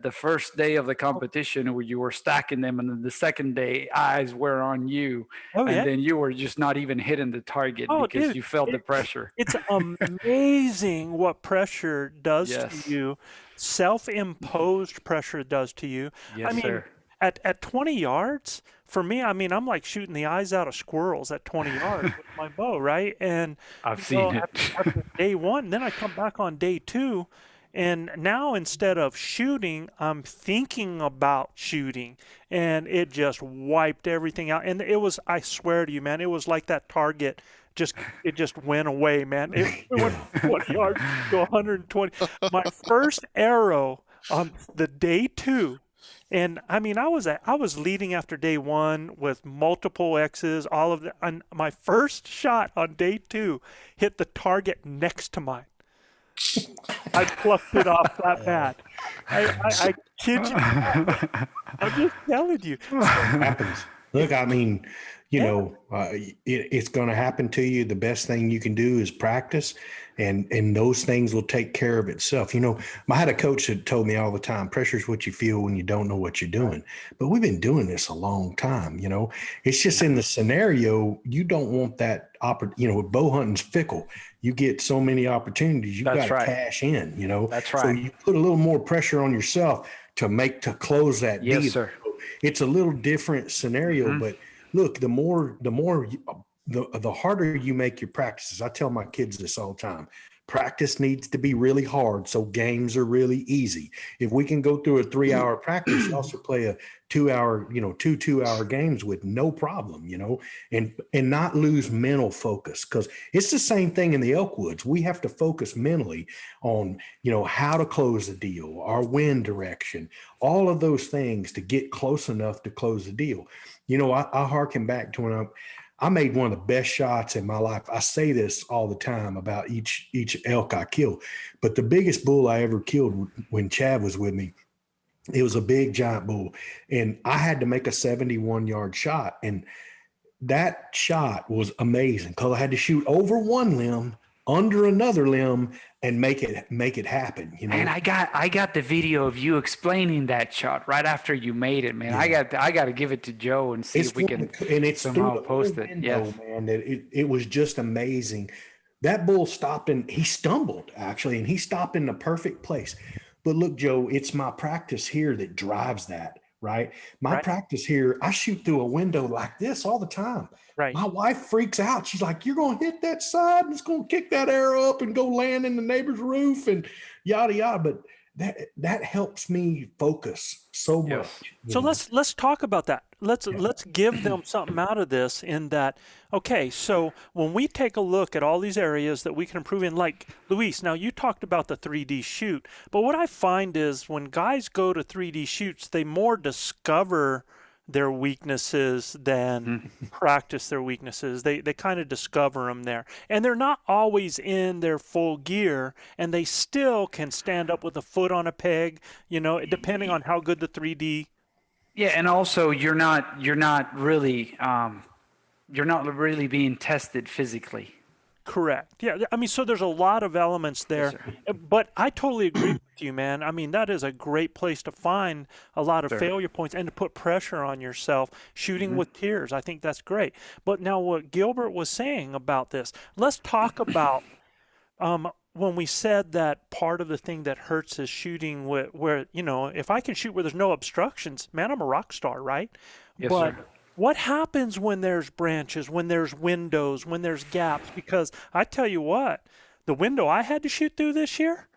The first day of the competition where you were stacking them, and then the second day eyes were on you, then you were just not even hitting the target because you felt the pressure. It's amazing what pressure does to you. Self-imposed pressure does to you. Yes, I mean, sir. At 20 yards, for me, I mean, I'm like shooting the eyes out of squirrels at 20 yards with my bow, right? And I've seen it. After day one, then I come back on day two. And now instead of shooting, I'm thinking about shooting, and it just wiped everything out. And it was, I swear to you, man, it was like that target it just went away, man. It went 20 yards to 120. My first arrow on the day two, and I mean, I was leading after day one with multiple X's, all of the, and my first shot on day two hit the target next to mine. I plucked it off that bad. I kid you not. I'm just telling you. It happens. Look, I mean, it's going to happen to you. The best thing you can do is practice, and those things will take care of itself. I had a coach that told me all the time, pressure is what you feel when you don't know what you're doing. But we've been doing this a long time. It's just in the scenario, you don't want that with bow hunting's fickle. You get so many opportunities, you got to cash in, That's right. So you put a little more pressure on yourself to close that deal. Yes, sir. It's a little different scenario, but look, the harder you make your practices. I tell my kids this all the time. Practice needs to be really hard, so games are really easy. If we can go through a 3-hour practice, you also play a 2-hour, two-hour games with no problem, and not lose mental focus, because it's the same thing in the elk woods. We have to focus mentally on, how to close the deal, our wind direction, all of those things to get close enough to close the deal. I hearken back to when I made one of the best shots in my life. I say this all the time about each elk I kill, but the biggest bull I ever killed when Chad was with me, it was a big giant bull, and I had to make a 71-yard shot, and that shot was amazing because I had to shoot over one limb, under another limb, and make it happen. And I got the video of you explaining that shot right after you made it, man. Yeah. I got to give it to Joe and see if we can somehow post it. Yeah, man, it was just amazing. That bull stopped, and he stumbled actually, and he stopped in the perfect place. But look, Joe, it's my practice here that drives that. Right. My practice here, I shoot through a window like this all the time. Right. My wife freaks out. She's like, you're going to hit that side and it's going to kick that arrow up and go land in the neighbor's roof and yada, yada. But that helps me focus so much. Yes. So let's talk about that. Let's give them something out of this in that, okay, so when we take a look at all these areas that we can improve in, like Luis, now you talked about the 3D shoot, but what I find is when guys go to 3D shoots, they more discover their weaknesses than practice their weaknesses. They kind of discover them there. And they're not always in their full gear, and they still can stand up with a foot on a peg, depending on how good the 3D. Yeah, and also you're not really being tested physically. Correct. Yeah, I mean, so there's a lot of elements there. Yes, But I totally agree with you, man. I mean, that is a great place to find a lot of failure points and to put pressure on yourself, shooting with tears. I think that's great. But now what Gilbert was saying about this, let's talk about when we said that part of the thing that hurts is shooting where if I can shoot where there's no obstructions, man, I'm a rock star, right? Yes, But sir. what happens when there's branches, when there's windows, when there's gaps? Because I tell you what, the window I had to shoot through this year,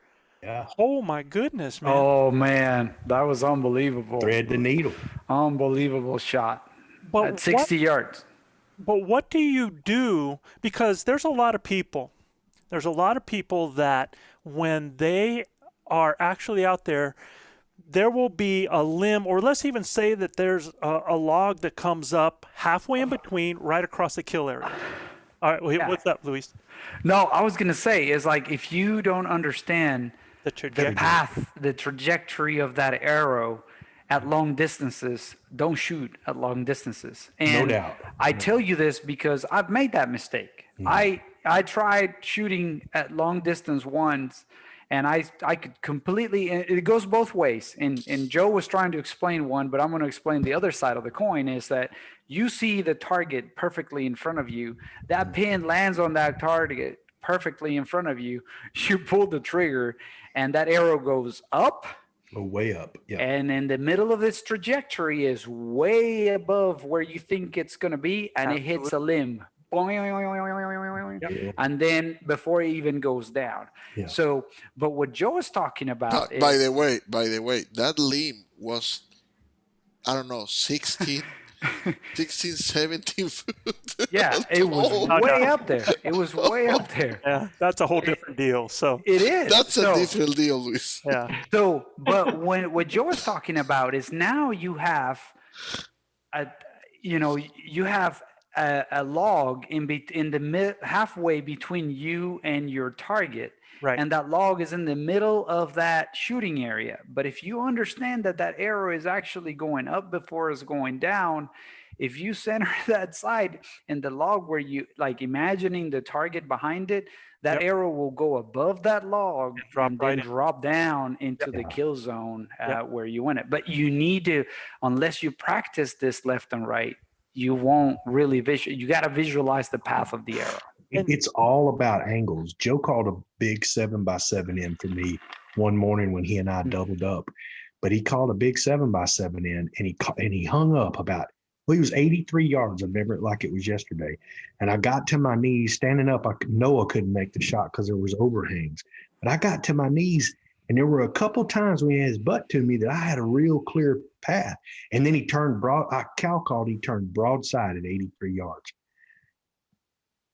oh my goodness, man. Oh man, that was unbelievable. Thread the needle. Unbelievable shot But at 60 yards. But what do you do? Because there's a lot of people that when they are actually out there, there will be a limb, or let's even say that there's a log that comes up halfway in between, right across the kill area. All right, what's up, Luis? No, I was gonna say is like if you don't understand The trajectory. the path, the trajectory of that arrow at long distances, don't shoot at long distances. And No doubt. I tell you this because I've made that mistake. I tried shooting at long distance once, and I could completely. It goes both ways. And Joe was trying to explain one, but I'm going to explain the other side of the coin. Is that you see the target perfectly in front of you. That pin lands on that target perfectly in front of you. You pull the trigger, and that arrow goes up. Oh, way up. Yeah. And in the middle of its trajectory is way above where you think it's going to be, and it hits a limb. And then before it even goes down. Yeah. So, but what Joe is talking about is, By the way, that limb was, I don't know, 16, 17 foot. yeah, it was way up there. It was way up there. Yeah, that's a whole different deal. So It is. That's a different deal, Luis. yeah, So, but what Joe is talking about is now you have a log in the halfway between you and your target. right. And that log is in the middle of that shooting area. But if you understand that that arrow is actually going up before it's going down, if you center that side and the log where you like imagining the target behind it, that arrow will go above that log and then drop down into the kill zone where you want it. But you need to, unless you practice this left and right, you won't really you got to visualize the path of the arrow. It's all about angles. Joe called a big 7x7 in for me one morning when he and I doubled up, but he called a big 7x7 in, and he hung up about, well, he was 83 yards. I remember it like it was yesterday. And I got to my knees standing up. I know I couldn't make the shot because there was overhangs, but I got to my knees, and there were a couple times when he had his butt to me that I had a real clear path. And then he turned he turned broadside at 83 yards.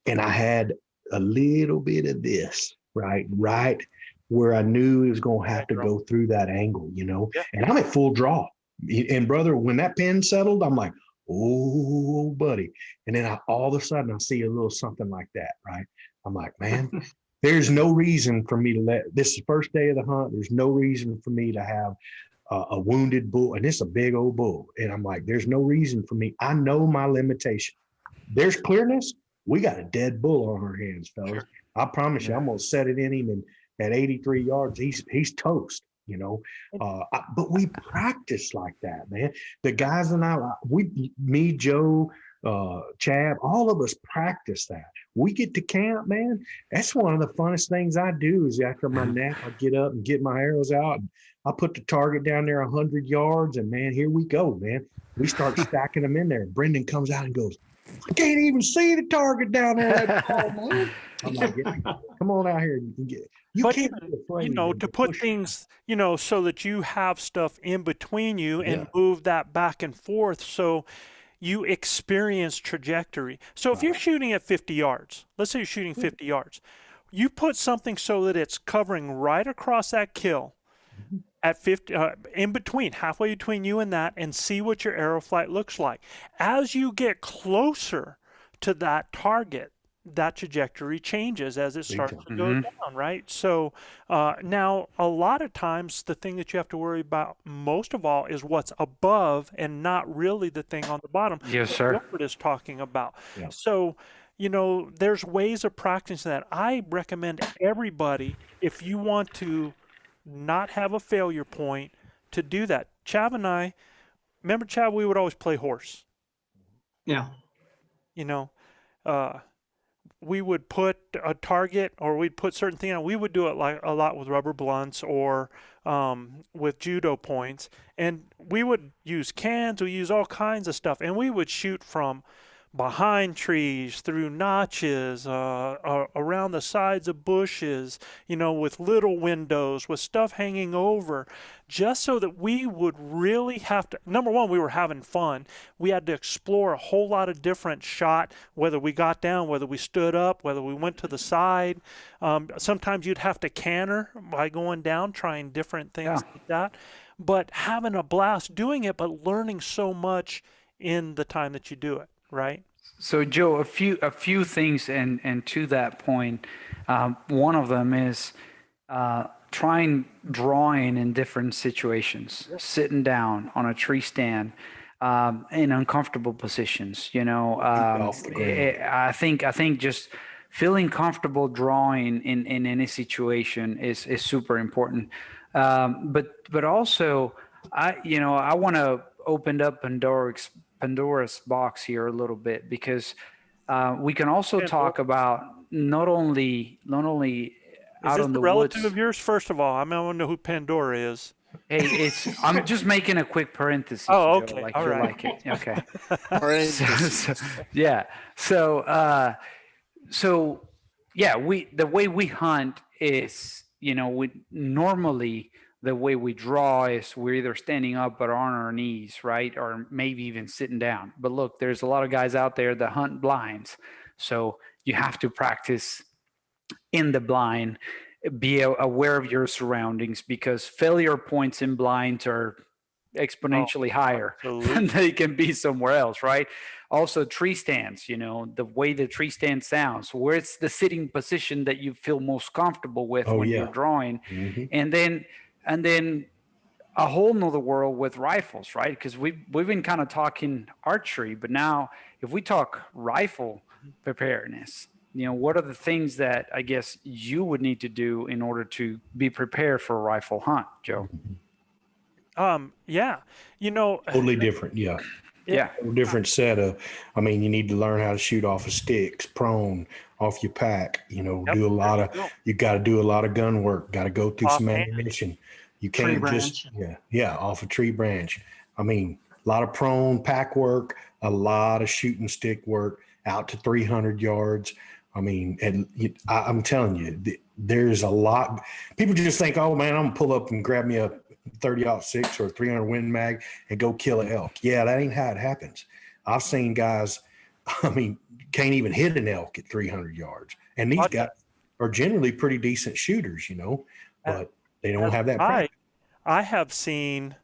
And I had a little bit of this, right where I knew he was going to have to go through that angle, and I'm at full draw. And brother, when that pin settled, I'm like, oh, buddy. And then all of a sudden I see a little something like that, right? I'm like, man, there's no reason for me to this is the first day of the hunt. There's no reason for me to have a wounded bull. And it's a big old bull. And I'm like, there's no reason for me. I know my limitation. There's clearness. We got a dead bull on our hands, fellas. Sure. I promise you, I'm going to set it in him, and at 83 yards, he's toast, but we practice like that, man. The guys and I, me, Joe, Chad, all of us practice that. We get to camp, man. That's one of the funnest things I do is after my nap, I get up and get my arrows out, and I put the target down there 100 yards, and man, here we go, man. We start stacking them in there. And Brendan comes out and goes, I can't even see the target down there. That tall, man. I'm like, yeah, come on out here. You can get. You But can't be afraid. to put things, so that you have stuff in between you and Yeah. move that back and forth, so you experience trajectory. So if you're shooting at 50 yards, let's say you're shooting 50 yards, you put something so that it's covering right across that kill at 50, in between, halfway between you and that, and see what your arrow flight looks like. As you get closer to that target, that trajectory changes as it starts to go down, right? So now a lot of times the thing that you have to worry about most of all is what's above and not really the thing on the bottom. Yes, that sir. Wilfred is talking about. Yeah. So, there's ways of practicing that. I recommend everybody, if you want to not have a failure point, to do that. Chav and I, remember Chav, we would always play horse. Yeah. We would put a target, or we'd put certain things on. We would do it like a lot with rubber blunts or with judo points, and we would use cans. We use all kinds of stuff, and we would shoot from behind trees, through notches, around the sides of bushes, with little windows, with stuff hanging over, just so that we would really have to, number one, we were having fun. We had to explore a whole lot of different shot, whether we got down, whether we stood up, whether we went to the side. Sometimes you'd have to canter by going down, trying different things like that. But having a blast doing it, but learning so much in the time that you do it. Right. So Joe, a few things, and to that point, one of them is trying drawing in different situations, sitting down on a tree stand, in uncomfortable positions. Off the ground. I think just feeling comfortable drawing in any situation is super important. But also, I want to open up Pandora's box here a little bit, because we can also talk about not only out this in the the relative woods. of yours? First of all, I want to know who Pandora is. Hey, I'm just making a quick parenthesis. Oh, Joe, okay. like All you right. like it. Okay. Parentheses. Yeah. So the way we hunt is, we normally, the way we draw is we're either standing up or on our knees, right? Or maybe even sitting down. But look, there's a lot of guys out there that hunt blinds. So you have to practice in the blind, be aware of your surroundings, because failure points in blinds are exponentially higher than they can be somewhere else, right? Also, tree stands, the way the tree stand sounds, where it's the sitting position that you feel most comfortable with when you're drawing. And then a whole nother world with rifles, right? Because we've been kind of talking archery, but now if we talk rifle preparedness, what are the things that I guess you would need to do in order to be prepared for a rifle hunt, Joe? Yeah. Totally different. Yeah. Yeah. Different set of, you need to learn how to shoot off of sticks, prone, off your pack, do a lot of, you got to do a lot of gun work, got to go through some ammunition. You can't just, off a tree branch. A lot of prone pack work, a lot of shooting stick work out to 300 yards. And I'm telling you, there's a lot. People just think, oh man, I'm gonna pull up and grab me a 30-06 or a 300 Win Mag and go kill an elk. Yeah, that ain't how it happens. I've seen guys, can't even hit an elk at 300 yards. And these guys are generally pretty decent shooters, but they don't have that practice. I have seen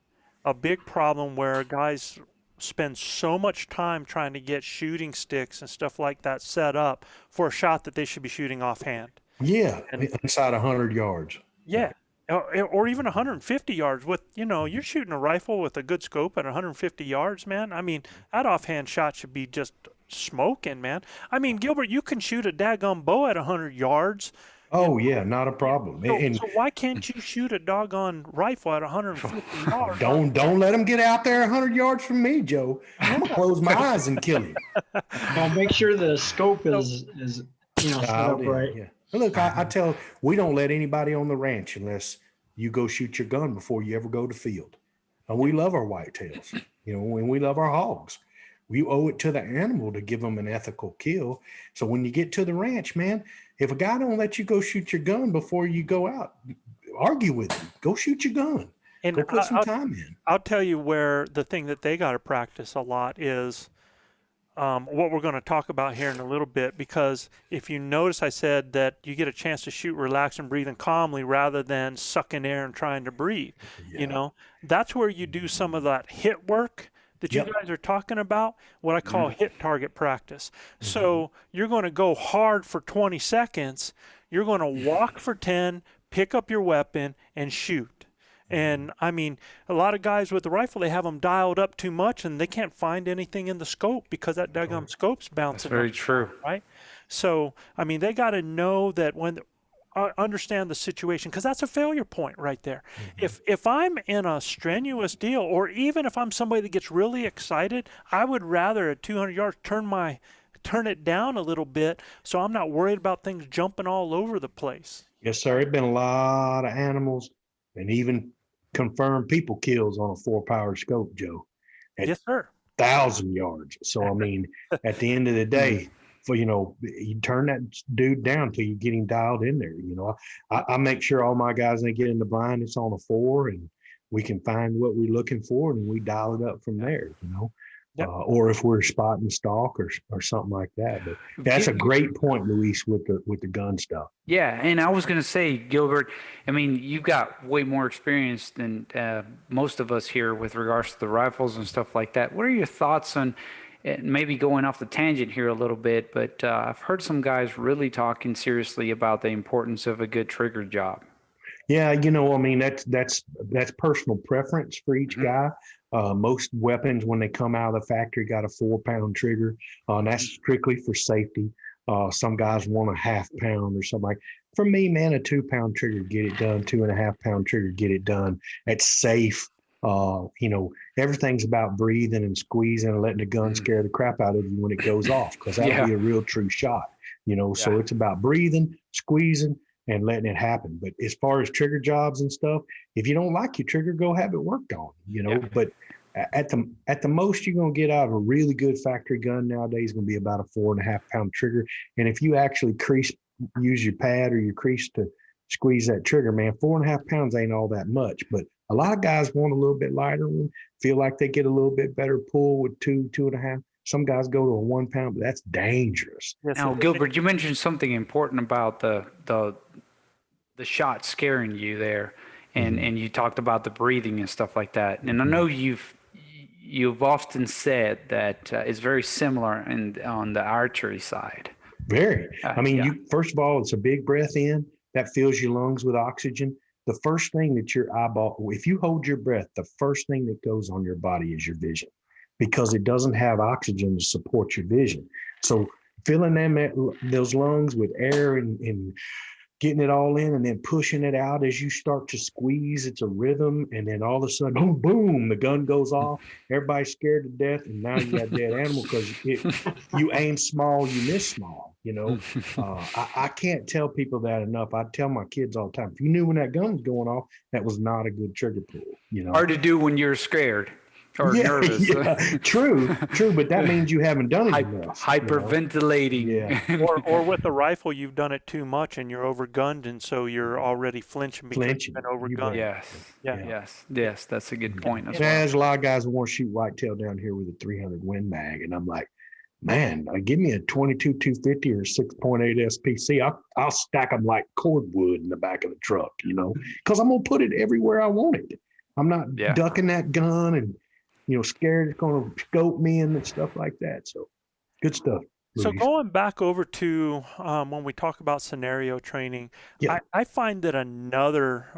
a big problem where guys spend so much time trying to get shooting sticks and stuff like that set up for a shot that they should be shooting offhand. Yeah, inside 100 yards. Yeah. Or even 150 yards with, you're shooting a rifle with a good scope at 150 yards, man. That offhand shot should be just smoking, man. Gilbert, you can shoot a daggone bow at 100 yards. Oh, yeah, not a problem. So why can't you shoot a doggone rifle at 150 yards? Don't let him get out there 100 yards from me, Joe. I'm going to close my eyes and kill him. Now make sure the scope is set up right. Yeah. Look, I we don't let anybody on the ranch unless you go shoot your gun before you ever go to field. And we love our whitetails, and we love our hogs. we owe it to the animal to give them an ethical kill. So when you get to the ranch, man, if a guy don't let you go shoot your gun before you go out, argue with him. Go shoot your gun. And Go put some time in. I'll tell you where the thing that they got to practice a lot is what we're going to talk about here in a little bit, because if you notice, I said that you get a chance to shoot relaxed and breathing calmly rather than sucking air and trying to breathe. You know, that's where you do some of that hit work that you guys are talking about, what I call hit target practice. So you're going to go hard for 20 seconds. You're going to walk for 10, pick up your weapon, and shoot. And I mean, a lot of guys with the rifle, they have them dialed up too much and they can't find anything in the scope because that daggum scope's bouncing. That's very true. Right? So, I mean, they got to know that when understand the situation, because that's a failure point right there. If I'm in a strenuous deal, or even if I'm somebody that gets really excited, I would rather at 200 yards turn it down a little bit so I'm not worried about things jumping all over the place. Yes, sir. It's been a lot of animals and even confirmed people kills on a 4-power scope, Joe. Yes, sir. 1,000 yards. So, I mean, at the end of the day, for, you know, you turn that dude down till you get him dialed in there. You know, I make sure all my guys, when they get in the blind, it's on a 4 and we can find what we're looking for and we dial it up from there, you know. Or if we're spotting stalk or something like that. But that's a great point, Luis, with the gun stuff. Yeah, and I was going to say, Gilbert, I mean, you've got way more experience than most of us here with regards to the rifles and stuff like that. What are your thoughts on, maybe going off the tangent here a little bit, but I've heard some guys really talking seriously about the importance of a good trigger job. Yeah, you know, I mean, that's personal preference for each guy. Most weapons, when they come out of the factory, got a 4-pound trigger. And that's strictly for safety. Some guys want a 1/2 pound or something like. For me, man, a 2-pound trigger, get it done. 2.5-pound trigger, get it done. It's safe. You know, everything's about breathing and squeezing and letting the gun scare the crap out of you when it goes off, because that'll be a real true shot. You know, so it's about breathing, squeezing, and letting it happen. But as far as trigger jobs and stuff, if you don't like your trigger, go have it worked on, you know. But at the most you're going to get out of a really good factory gun nowadays is going to be about a 4.5-pound trigger. And if you actually use your pad or your crease to squeeze that trigger, man, 4.5 pounds ain't all that much. But a lot of guys want a little bit lighter one, feel like they get a little bit better pull with 2.5. Some guys go to a 1 pound, but that's dangerous. Now, Gilbert, you mentioned something important about the shot scaring you there, and you talked about the breathing and stuff like that. And I know you've often said that it's very similar on the archery side. Very. I mean, first of all, it's a big breath in that fills your lungs with oxygen. The first thing that your eyeball, if you hold your breath, the first thing that goes on your body is your vision, because it doesn't have oxygen to support your vision. So filling those lungs with air and getting it all in and then pushing it out as you start to squeeze, it's a rhythm. And then all of a sudden, boom, boom, the gun goes off. Everybody's scared to death. And now you got a dead animal because you aim small, you miss small, you know. I can't tell people that enough. I tell my kids all the time, if you knew when that gun was going off, that was not a good trigger pull, you know. Hard to do when you're scared. Or nervous. True, but that means you haven't done it enough. Hyperventilating. You know? or with the rifle, you've done it too much and you're overgunned, and so you're already flinching because you've been overgunned. Yes, that's a good point. There's a lot of guys who want to shoot whitetail down here with a 300 Win Mag, and I'm like, man, give me a 22 250 or 6.8 SPC. I'll stack them like cordwood in the back of the truck, you know, because I'm gonna put it everywhere I want it. I'm not ducking that gun and, you know, scared it's going to scope me and stuff like that. So good stuff. So going back over to when we talk about scenario training, I find that another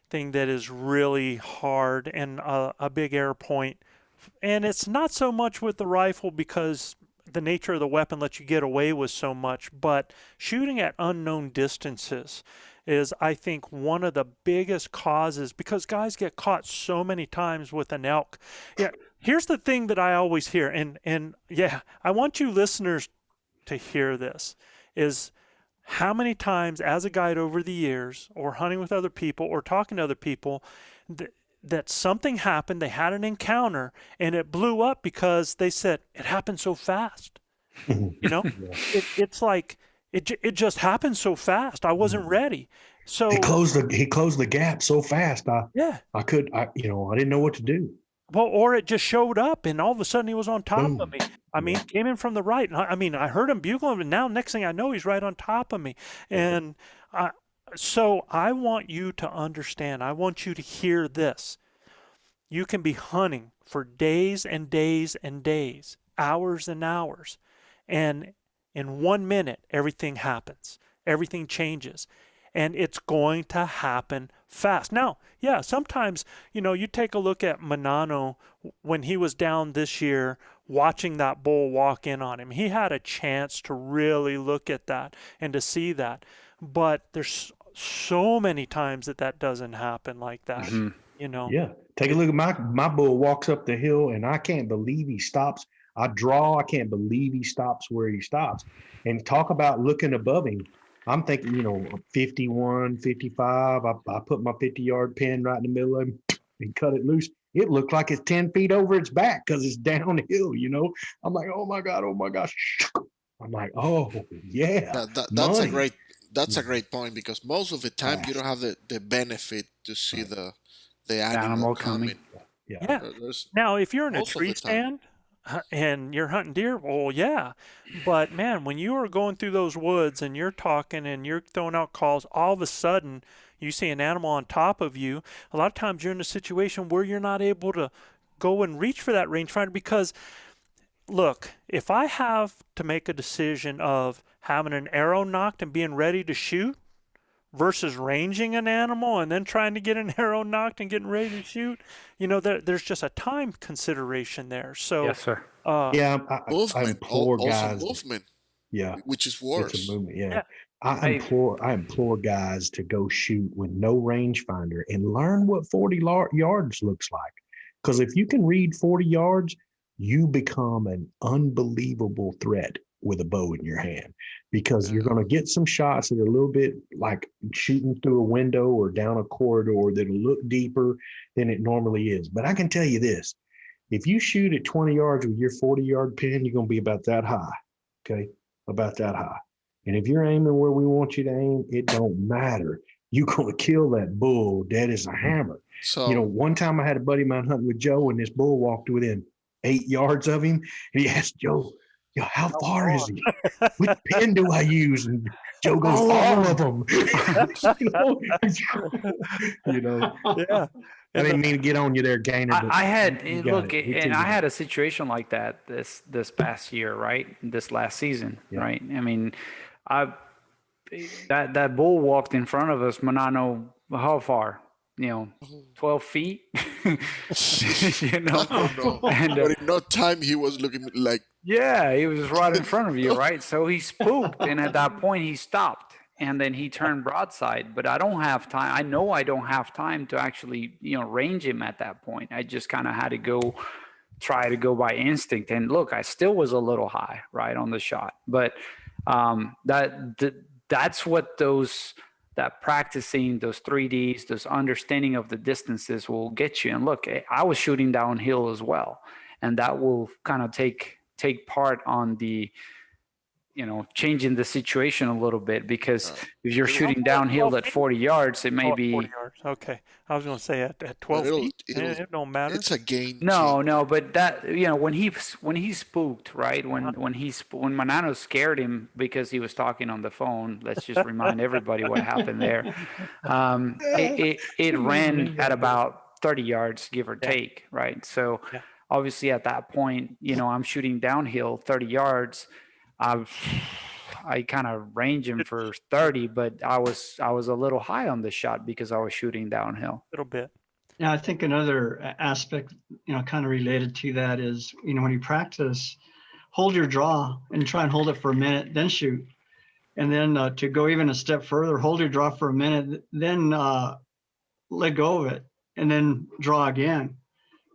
thing that is really hard and a big error point, and it's not so much with the rifle because the nature of the weapon lets you get away with so much, but shooting at unknown distances is, I think, one of the biggest causes, because guys get caught so many times with an elk. Yeah, here's the thing that I always hear, and I want you listeners to hear this, is how many times as a guide over the years, or hunting with other people, or talking to other people, that something happened. They had an encounter, and it blew up because they said it happened so fast. You know, it's like it just happened so fast. I wasn't ready. So he closed the gap so fast. I didn't know what to do. Well, or it just showed up, and all of a sudden he was on top Boom. of me. I mean, came in from the right. I mean, I heard him bugle, and now next thing I know, he's right on top of me. And so I want you to understand. I want you to hear this. You can be hunting for days and days and days, hours and hours, and in 1 minute, everything happens. Everything changes. And it's going to happen fast. Now, yeah, sometimes, you take a look at Manano when he was down this year, watching that bull walk in on him. He had a chance to really look at that and to see that. But there's so many times that doesn't happen like that, Yeah. Take a look at my bull walks up the hill, and I can't believe he stops. I can't believe he stops where he stops. And talk about looking above him. I'm thinking, 51, 55. I put my 50-yard pin right in the middle of him and cut it loose. It looked like it's 10 feet over its back because it's downhill, I'm like, oh my God, oh my gosh. I'm like, oh yeah. That's a great point, because most of the time you don't have the benefit to see the animal coming. Yeah. Now, if you're in a tree stand and you're hunting deer, well, yeah. But man, when you are going through those woods and you're talking and you're throwing out calls, all of a sudden you see an animal on top of you. A lot of times you're in a situation where you're not able to go and reach for that rangefinder because, look, if I have to make a decision of having an arrow knocked and being ready to shoot versus ranging an animal and then trying to get an arrow knocked and getting ready to shoot, there's just a time consideration there. So yes, sir. Movement, I implore guys. Movement. Yeah, which is worse. It's a movement. Yeah. I implore guys to go shoot with no rangefinder and learn what 40 yards looks like. Because if you can read 40 yards, you become an unbelievable threat with a bow in your hand, because you're going to get some shots that are a little bit like shooting through a window or down a corridor that'll look deeper than it normally is. But I can tell you this, if you shoot at 20 yards with your 40-yard pin, you're going to be about that high. Okay. About that high. And if you're aiming where we want you to aim, it don't matter. You're going to kill that bull dead as a hammer. So, one time I had a buddy of mine hunting with Joe, and this bull walked within 8 yards of him. And he asked Joe, how far is he? Which pin do I use? And Joe goes, all of them. Yeah. I didn't mean to get on you there, Gainer. I had a situation like that this past year, right? This last season, right? I mean, that bull walked in front of us, Manano, how far? 12 feet. And but in no time he was looking like. Yeah, he was right in front of you, right? So he spooked, and at that point he stopped, and then he turned broadside. But I don't have time. I know I don't have time to actually, range him at that point. I just kind of had to try to go by instinct. And look, I still was a little high, right, on the shot. But that's what that practicing those 3Ds, those understanding of the distances will get you. And look, I was shooting downhill as well, and that will kind of take part on the, changing the situation a little bit, because if you're shooting downhill at 40 yards, it may be 40 yards. Okay. I was going to say at 12 feet, it don't matter. It's a gain. No, but that, when he spooked, right? When Manano scared him because he was talking on the phone, let's just remind everybody what happened there. It ran at about 30 yards, give or take, right? So obviously at that point, I'm shooting downhill 30 yards. I kind of range him for 30, but I was a little high on the shot because I was shooting downhill. A little bit. Yeah, I think another aspect, kind of related to that is, when you practice, hold your draw and try and hold it for a minute, then shoot. And then to go even a step further, hold your draw for a minute, then let go of it, and then draw again.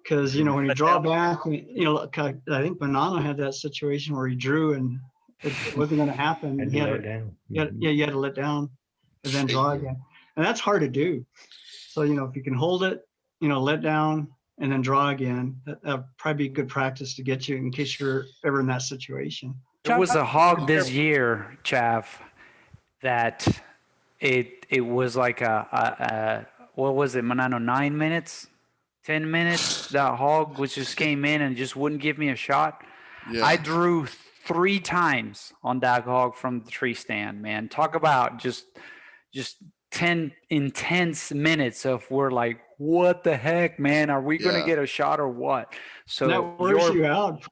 Because, when you draw back, I think Banana had that situation where he drew and it wasn't going to happen. And you had to let down and then draw again. And that's hard to do. So, if you can hold it let down and then draw again. That'd probably be good practice to get you in case you're ever in that situation. There was a hog this year, Chav, that it was like a what was it, Manano, 9 minutes, 10 minutes? That hog was just came in and just wouldn't give me a shot. Yeah. I drew 3 times on that hog from the tree stand, man. Talk about just 10 intense minutes of we're like, what the heck, man? Are we going to get a shot or what? So that wears you out.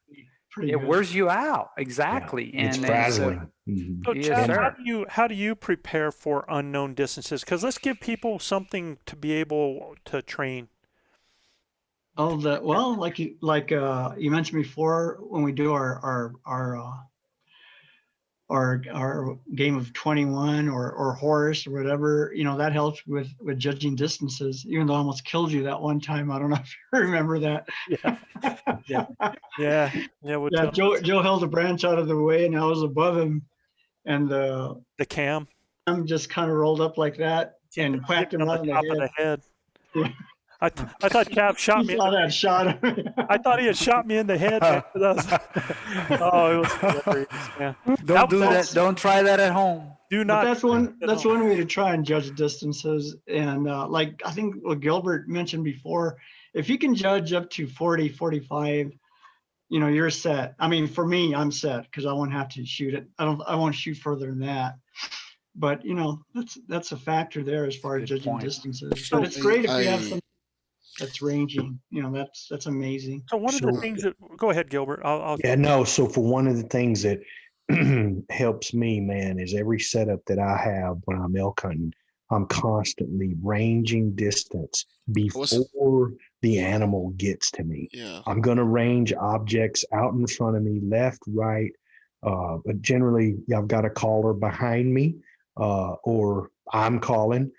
Pretty it good. wears you out. Exactly. Yeah, it's and frazzling. So, Yes, Chad, sir. how do you prepare for unknown distances? Because let's give people something to be able to train. Oh, like you mentioned before, when we do our game of 21 or horse or whatever, that helps with judging distances. Even though I almost killed you that one time, I don't know if you remember that. Yeah. Joe held a branch out of the way, and I was above him, and the cam. I'm just kind of rolled up like that and whacked him right on the head. Yeah. I thought Chav shot me. Saw that shot. I thought he had shot me in the head. Man. It was hilarious, man. Don't do that. Don't try that at home. Do not. But that's one way to try and judge distances. And like I think what Gilbert mentioned before, if you can judge up to 40, 45, you're set. I mean, for me, I'm set because I won't have to shoot it. I won't shoot further than that. But that's a factor there as far as judging distances. But it's great if you have some that's ranging. That's amazing. So one of the things that go ahead, Gilbert. So for one of the things that helps me, man, is every setup that I have when I'm elk hunting, I'm constantly ranging distance before the animal gets to me. Yeah. I'm going to range objects out in front of me, left, right. But generally, I've got a caller behind me, or I'm calling,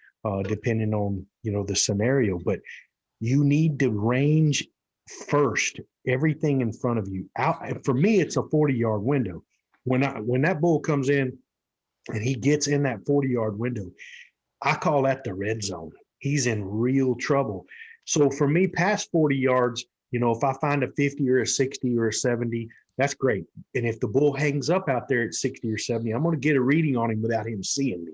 depending on the scenario. But you need to range first everything in front of you. Out for me, it's a 40-yard window. When that bull comes in and he gets in that 40-yard window, I call that the red zone. He's in real trouble. So for me, past 40 yards, if I find a 50 or a 60 or a 70, that's great. And if the bull hangs up out there at 60 or 70, I'm going to get a reading on him without him seeing me.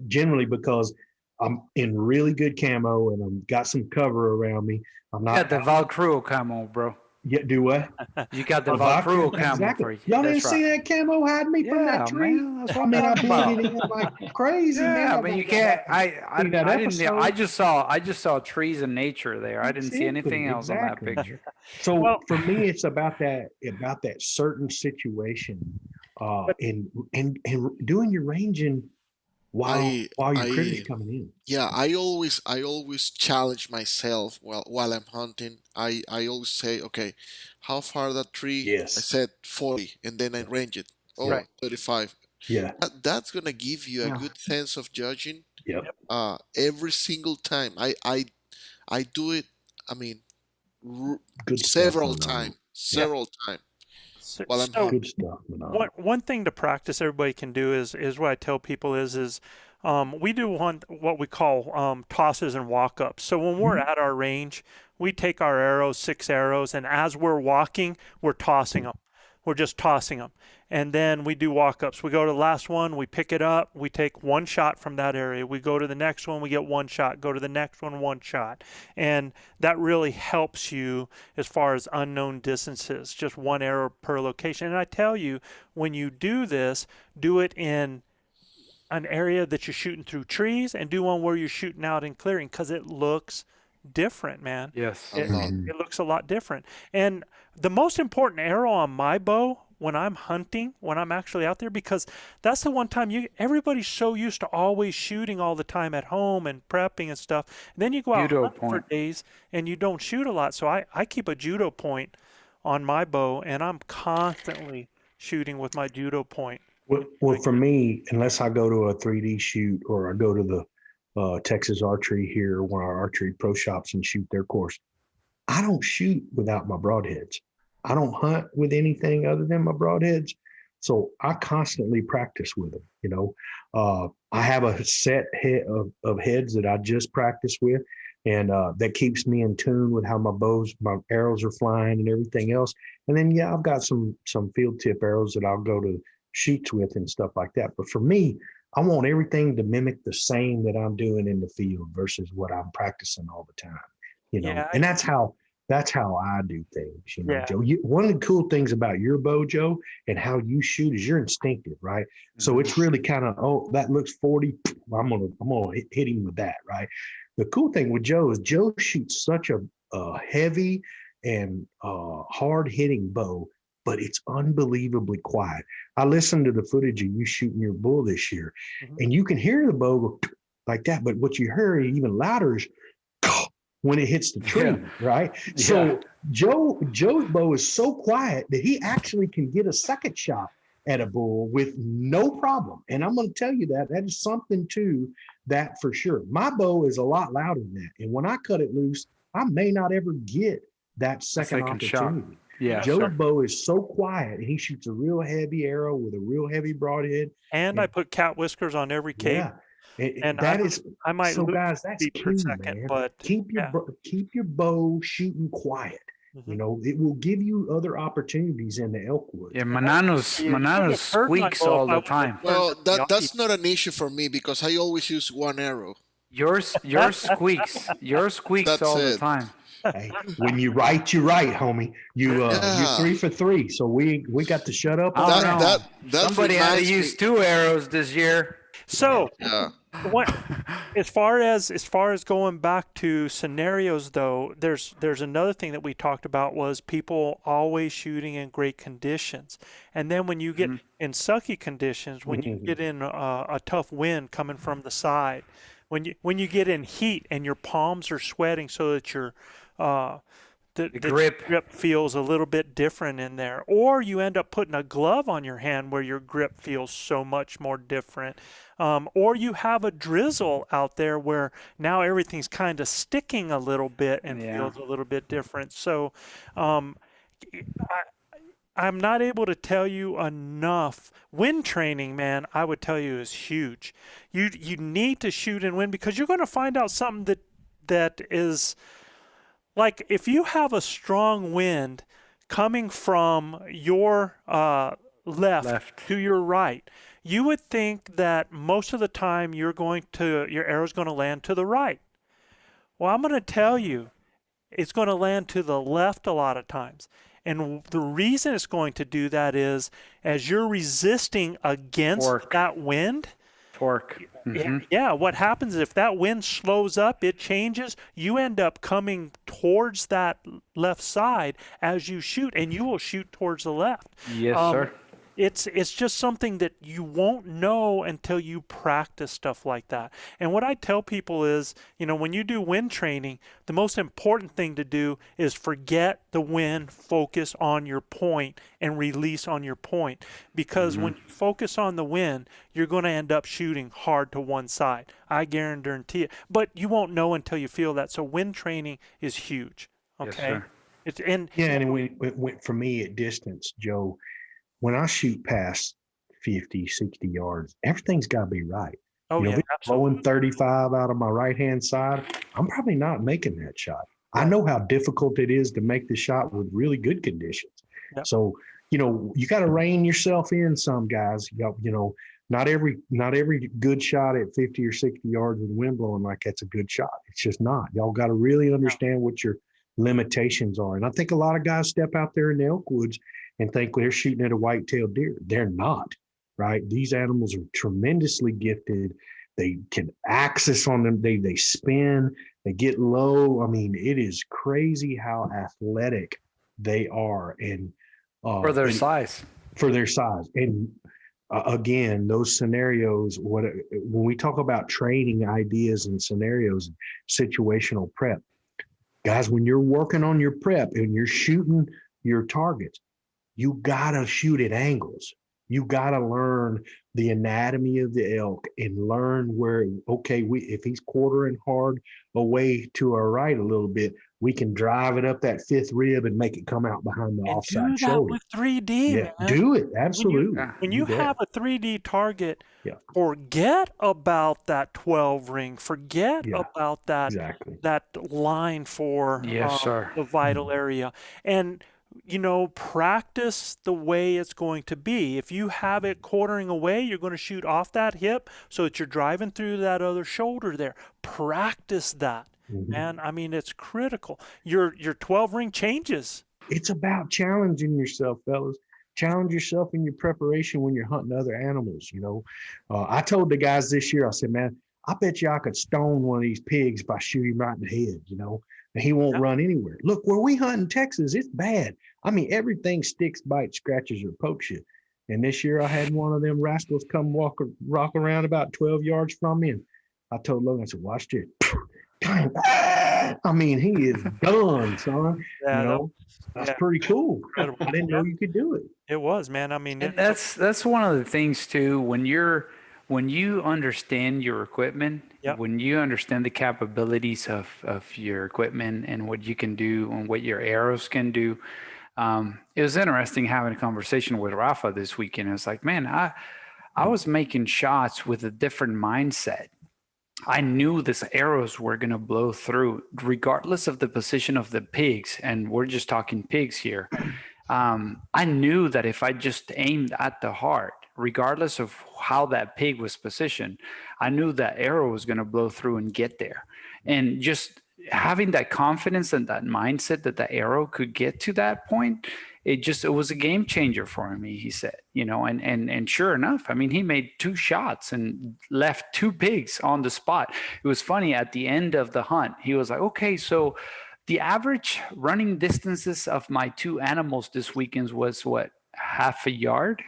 Generally because I'm in really good camo and I've got some cover around me. I'm not. You got the Valcruo camo, bro. Yeah, do what? You got the Valcruo camo. Exactly. For you. Y'all didn't see that camo hide me from that tree? Man, that's what I'm talking I about. beat it in like crazy. Yeah, but you can't. I didn't. I just saw trees and nature there. I didn't see anything else on that picture. So for me, it's about that certain situation, and doing your ranging while your critters coming in. Yeah, I always challenge myself while I'm hunting. I always say, okay, how far that tree? Yes. I said 40, and then I range it. 35. Yeah. That's gonna give you a good sense of judging. Yep. Every single time I do it. I mean, several times. While I'm hunting. Good stuff. One thing to practice everybody can do is what I tell people is we do what we call tosses and walk-ups. So when we're at our range, we take our arrows, 6 arrows, and as we're walking, we're tossing them. We're just tossing them. And then we do walk-ups. We go to the last one, we pick it up, we take 1 shot from that area. We go to the next one, we get 1 shot. Go to the next one, 1 shot. And that really helps you as far as unknown distances, just 1 arrow per location. And I tell you, when you do this, do it in an area that you're shooting through trees and do one where you're shooting out in clearing because it looks different, man. Yes. It looks a lot different. And the most important arrow on my bow when I'm hunting, when I'm actually out there, because that's the one time everybody's so used to always shooting all the time at home and prepping and stuff. And then you go out hunting for days and you don't shoot a lot. So I keep a judo point on my bow and I'm constantly shooting with my judo point. Well, for me, unless I go to a 3D shoot or I go to the Texas Archery here, one of our archery pro shops, and shoot their course, I don't shoot without my broadheads. I don't hunt with anything other than my broadheads. So I constantly practice with them. I have a set of heads that I just practice with. And that keeps me in tune with how my arrows are flying and everything else. And then, yeah, I've got some field tip arrows that I'll go to shoots with and stuff like that. But for me, I want everything to mimic the same that I'm doing in the field versus what I'm practicing all the time, Yeah, and that's how I do things, Yeah. Joe. One of the cool things about your bow, Joe, and how you shoot is you're instinctive, right? So it's really kind of, oh, that looks 40. I'm gonna hit him with that, right? The cool thing with Joe is Joe shoots such a heavy and hard hitting bow, but it's unbelievably quiet. I listened to the footage of you shooting your bull this year, and you can hear the bow go like that, but what you hear even louder is when it hits the tree, right? So Joe's bow is so quiet that he actually can get a second shot at a bull with no problem. And I'm going to tell you that is something to that for sure. My bow is a lot louder than that. And when I cut it loose, I may not ever get that second opportunity. Shot. Yeah, Joe's bow is so quiet, and he shoots a real heavy arrow with a real heavy broadhead. And I put cat whiskers on every cape. Yeah. And that is I might so, guys. That's beat key, per second, man. but keep your bow shooting quiet. It will give you other opportunities in the elk woods. Yeah, Manano's squeaks all the time. Well, that's not an issue for me because I always use one arrow. Yours squeaks. Yours squeaks That's all the it. time. Hey, when you write, homie. You're 3 for 3. So we got to shut up. On that Somebody had to use 2 arrows this year. So what as far as going back to scenarios though, there's another thing that we talked about was people always shooting in great conditions. And then when you get in sucky conditions, when you get in a tough wind coming from the side, when you get in heat and your palms are sweating so that your the grip feels a little bit different in there, or you end up putting a glove on your hand where your grip feels so much more different, or you have a drizzle out there where now everything's kind of sticking a little bit and feels a little bit different. So I'm not able to tell you enough. Wind training, man, I would tell you is huge. You need to shoot in wind because you're going to find out something that is like if you have a strong wind coming from your left to your right, you would think that most of the time your arrow's going to land to the right. Well, I'm going to tell you, it's going to land to the left a lot of times. And the reason it's going to do that is as you're resisting against that wind, torque. Yeah, what happens is if that wind slows up, it changes, you end up coming towards that left side as you shoot, and you will shoot towards the left. Yes, sir. It's just something that you won't know until you practice stuff like that. And what I tell people is, when you do wind training, the most important thing to do is forget the wind, focus on your point, and release on your point. Because when you focus on the wind, you're going to end up shooting hard to one side. I guarantee it. But you won't know until you feel that. So wind training is huge. Okay. Yes, sir. And for me at distance, Joe, when I shoot past 50, 60 yards, everything's got to be right. Oh, if it's blowing 35 out of my right-hand side, I'm probably not making that shot. I know how difficult it is to make the shot with really good conditions. Yep. So, you got to rein yourself in some, guys. Not every good shot at 50 or 60 yards with wind blowing like that's a good shot. It's just not. Y'all got to really understand what your limitations are. And I think a lot of guys step out there in the elk woods and think they're shooting at a white-tailed deer. They're not, right? These animals are tremendously gifted. They can axis on them. They spin. They get low. I mean, it is crazy how athletic they are, and for their size. And again, those scenarios. When we talk about training ideas and scenarios, situational prep, guys, when you're working on your prep and you're shooting your targets, you gotta shoot at angles. You gotta learn the anatomy of the elk and learn where, if he's quartering hard away to our right a little bit, we can drive it up that fifth rib and make it come out behind the And do offside that shoulder. with 3D, Yeah, man. do it. Absolutely. When you bet. have a 3D target, Yeah. forget about that 12 ring. Forget Yeah, about that exactly. that line for Yes, sir. the vital area. And practice the way it's going to be. If you have it quartering away, you're going to shoot off that hip so that you're driving through that other shoulder there. Practice that. Man, I mean, it's critical. Your 12 ring changes. It's about challenging yourself, fellas. Challenge yourself in your preparation when you're hunting other animals. I told the guys this year, I said, man, I bet you I could stone one of these pigs if I shoot him right in the head, and he won't run anywhere. Look, where we hunt in Texas, it's bad. I mean, everything sticks, bites, scratches, or pokes you. And this year I had one of them rascals come rock around about 12 yards from me. And I told Logan, I said, watch this. I mean, he is done, son. Yeah, that's pretty cool. Incredible. I didn't know you could do it. It was, man. I mean, And that's one of the things too. When you understand your equipment, Yep. when you understand the capabilities of your equipment and what you can do and what your arrows can do, it was interesting having a conversation with Rafa this weekend. It's like, man, I was making shots with a different mindset. I knew these arrows were going to blow through regardless of the position of the pigs. And we're just talking pigs here. I knew that if I just aimed at the heart, regardless of how that pig was positioned, I knew that arrow was going to blow through and get there. And just having that confidence and that mindset that the arrow could get to that point, it was a game changer for me, he said, and sure enough, I mean, he made 2 shots and left 2 pigs on the spot. It was funny at the end of the hunt, he was like, okay, so the average running distances of my 2 animals this weekend was what, half a yard?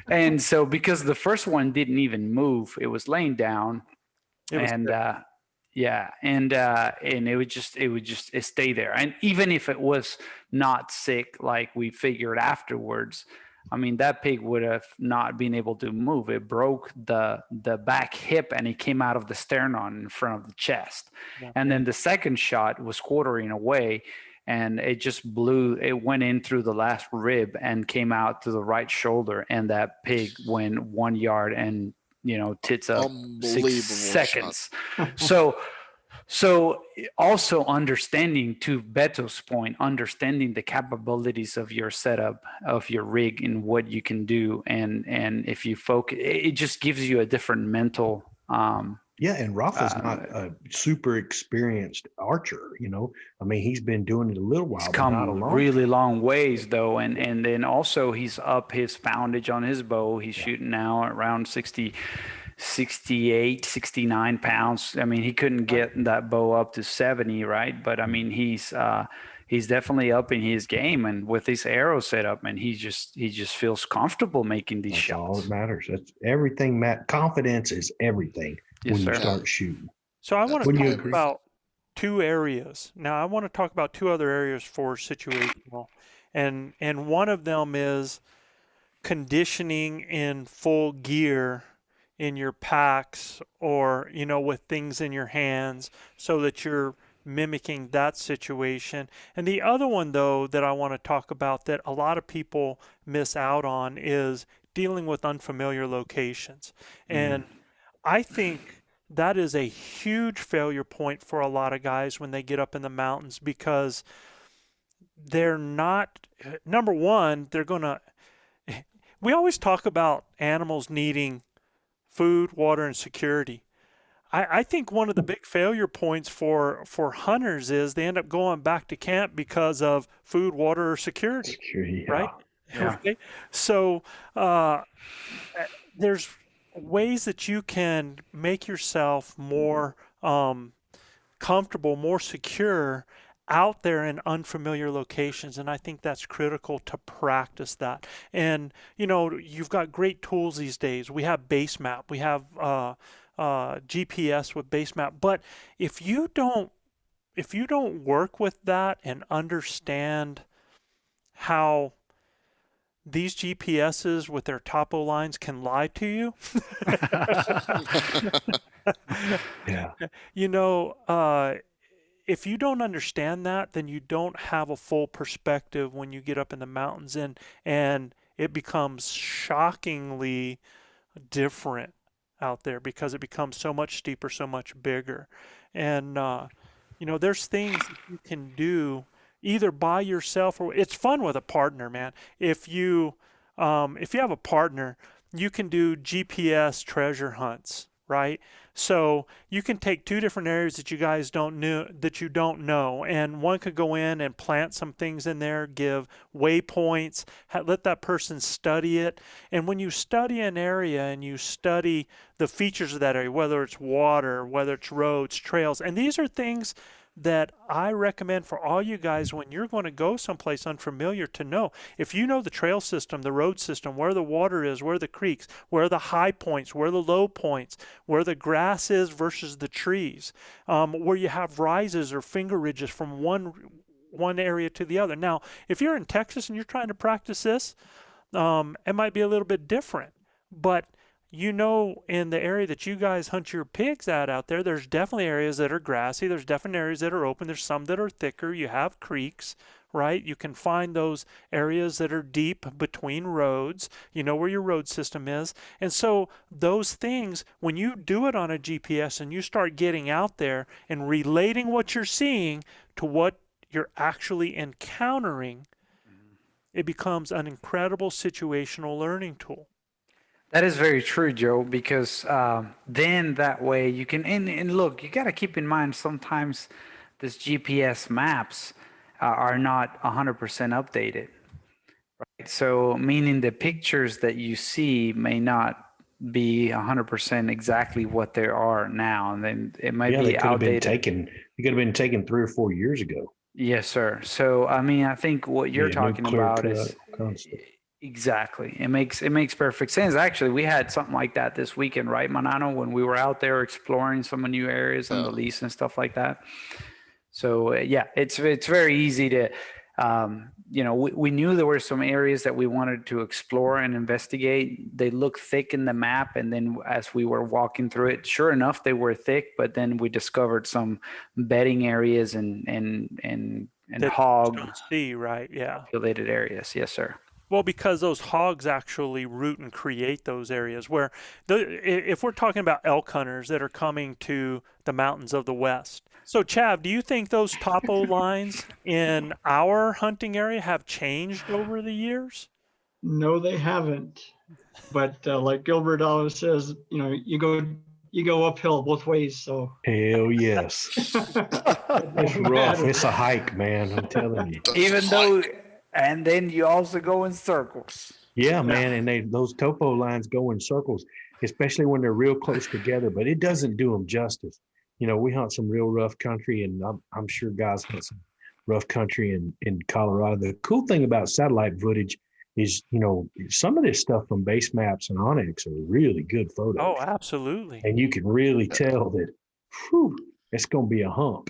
And so because the first one didn't even move, it was laying down, and it would just stay there. And even if it was not sick, like we figured afterwards, I mean, that pig would have not been able to move. It broke the back hip and it came out of the sternum in front of the chest. Yeah. And then the second shot was quartering away and it just it went in through the last rib and came out to the right shoulder. And that pig went 1 yard and, tits up 6 seconds. So also understanding, to Beto's point, understanding the capabilities of your setup, of your rig and what you can do. And if you focus, it just gives you a different mental. And Rafa's not a super experienced archer, I mean, he's been doing it a little while. He's come really long ways though. And then also he's up his poundage on his bow. He's shooting now around 68, 69 pounds. I mean, he couldn't get that bow up to 70, right? But I mean, he's definitely up in his game, and with this arrow setup, and he just feels comfortable making these shots. All that matters. That's everything, Matt. Confidence is everything when you start shooting. So I want to talk about 2 areas. Now I want to talk about 2 other areas for situational, and one of them is conditioning in full gear in your packs or, with things in your hands so that you're mimicking that situation. And the other one, though, that I want to talk about that a lot of people miss out on is dealing with unfamiliar locations. And I think that is a huge failure point for a lot of guys when they get up in the mountains, because they're not, number one, we always talk about animals needing food, water, and security. I think one of the big failure points for hunters is they end up going back to camp because of food, water, or security. Right? Yeah. Okay. So there's ways that you can make yourself more comfortable, more secure out there in unfamiliar locations, and I think that's critical to practice that. And you've got great tools these days. We have base map, we have GPS with base map, but if you don't work with that and understand how these GPSs with their topo lines can lie to you, if you don't understand that, then you don't have a full perspective when you get up in the mountains, and it becomes shockingly different out there because it becomes so much steeper, so much bigger. And there's things that you can do either by yourself, or it's fun with a partner, man. If you have a partner, you can do GPS treasure hunts, right? So you can take two different areas that you guys don't know, and one could go in and plant some things in there, give waypoints, let that person study it. And when you study an area and you study the features of that area, whether it's water, whether it's roads, trails, and these are things that I recommend for all you guys when you're going to go someplace unfamiliar to know. If you know the trail system, the road system, where the water is, where the creeks, where the high points, where the low points, where the grass is versus the trees, where you have rises or finger ridges from one area to the other. Now, if you're in Texas and you're trying to practice this, it might be a little bit different, but in the area that you guys hunt your pigs at out there, there's definitely areas that are grassy. There's definitely areas that are open. There's some that are thicker. You have creeks, right? You can find those areas that are deep between roads. You know where your road system is. And so those things, when you do it on a GPS and you start getting out there and relating what you're seeing to what you're actually encountering, it becomes an incredible situational learning tool. That is very true, Joe, because then that way you can, and look, you got to keep in mind sometimes this GPS maps are not 100% updated, right? So meaning the pictures that you see may not be 100% exactly what they are now, and then it might Yeah, be they could have been outdated. taken. They could have been taken 3 or 4 years ago. Yes, sir. So I mean, I think what you're talking about is constant. exactly. It makes perfect sense. Actually, we had something like that this weekend, right, Manano, when we were out there exploring some new areas on the lease and stuff like that. So yeah, it's very easy to, we knew there were some areas that we wanted to explore and investigate. They look thick in the map, and then as we were walking through it, sure enough, they were thick. But then we discovered some bedding areas and hog see, right? Yeah, populated areas. Yes, sir. Well, because those hogs actually root and create those areas where, if we're talking about elk hunters that are coming to the mountains of the West. So, Chav, do you think those topo lines in our hunting area have changed over the years? No, they haven't. But like Gilbert always says, you go uphill both ways. So hell yes, it's rough. It's a hike, man. I'm telling you. Even though. And then you also go in circles. Yeah, man. And those topo lines go in circles, especially when they're real close together, but it doesn't do them justice. We hunt some real rough country, and I'm sure guys hunt some rough country in Colorado. The cool thing about satellite footage is, some of this stuff from base maps and Onyx are really good photos. Oh, absolutely. And you can really tell that, it's going to be a hump,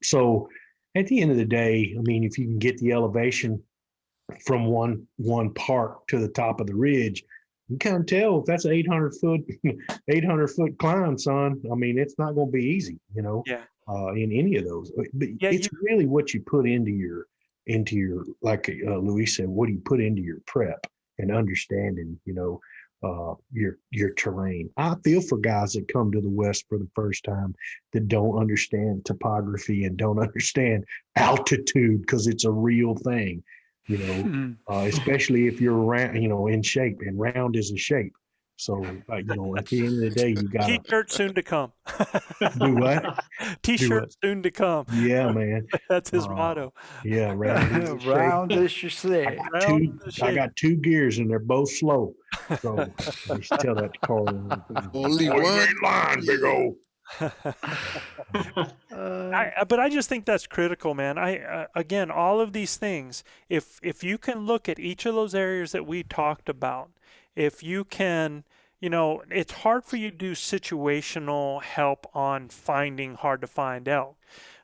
So at the end of the day, I mean, if you can get the elevation from one part to the top of the ridge, you kind of tell if that's an 800 foot climb, son. I mean, it's not going to be easy, in any of those. But it's really what you put into your, like Luis said, what do you put into your prep and understanding, your terrain. I feel for guys that come to the West for the first time that don't understand topography and don't understand altitude, because it's a real thing, especially if you're around, in shape, and round is a shape. So, at the end of the day, you got T-shirt soon to come. Do what? T-shirt soon to come. Yeah, man. That's his motto. Yeah, round is your shape. I got 2 gears and they're both slow. So I used to tell that to Carl. Only one line, big old. But I just think that's critical, man. Again, all of these things, if you can look at each of those areas that we talked about, if you can, it's hard for you to do situational help on finding hard to find elk,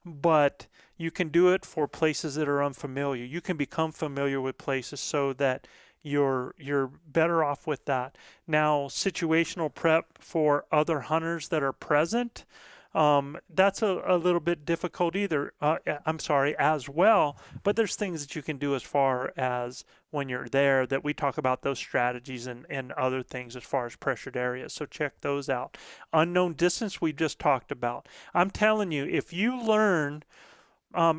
but you can do it for places that are unfamiliar. You can become familiar with places so that you're better off with that. Now, situational prep for other hunters that are present, That's a little bit difficult either. As well. But there's things that you can do as far as when you're there that we talk about those strategies and other things as far as pressured areas. So check those out. Unknown distance we just talked about. I'm telling you, if you learn,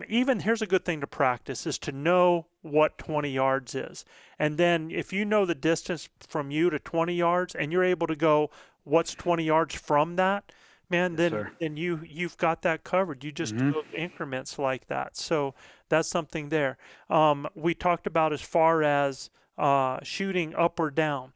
even here's a good thing to practice is to know what 20 yards is. And then if you know the distance from you to 20 yards and you're able to go, what's 20 yards from that? Man, then you've got that covered. You just do increments like that. So that's something there. We talked about as far as shooting up or down.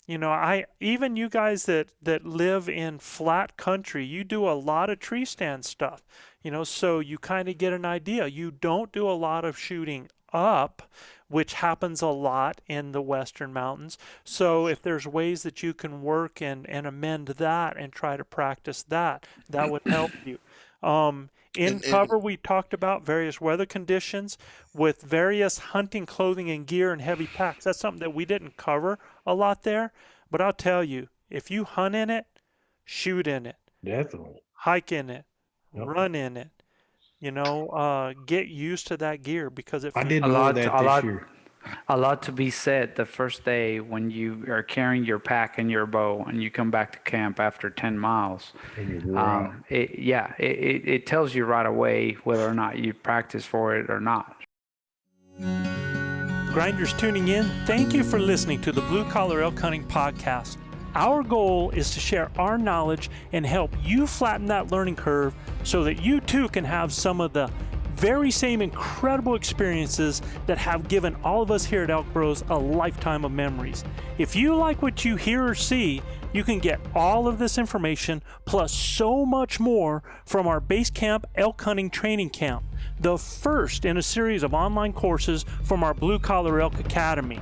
You know, even you guys that live in flat country, you do a lot of tree stand stuff. You know, so you kind of get an idea. You don't do a lot of shooting up, which happens a lot in the Western mountains. So if there's ways that you can work and amend that and try to practice that, that would help you. Cover, we talked about various weather conditions with various hunting clothing and gear and heavy packs. That's something that we didn't cover a lot there. But I'll tell you, if you hunt in it, shoot in it. Definitely. Hike in it. Yep. Run in it. You know, get used to that gear because I did more of that this year. A lot to be said the first day when you are carrying your pack and your bow and you come back to camp after 10 miles. It tells you right away whether or not you practice for it or not. Grinders tuning in, thank you for listening to the Blue Collar Elk Hunting Podcast. Our goal is to share our knowledge and help you flatten that learning curve so that you too can have some of the very same incredible experiences that have given all of us here at Elk Bros a lifetime of memories. If you like what you hear or see, you can get all of this information plus so much more from our Base Camp Elk Hunting Training Camp, the first in a series of online courses from our Blue Collar Elk Academy.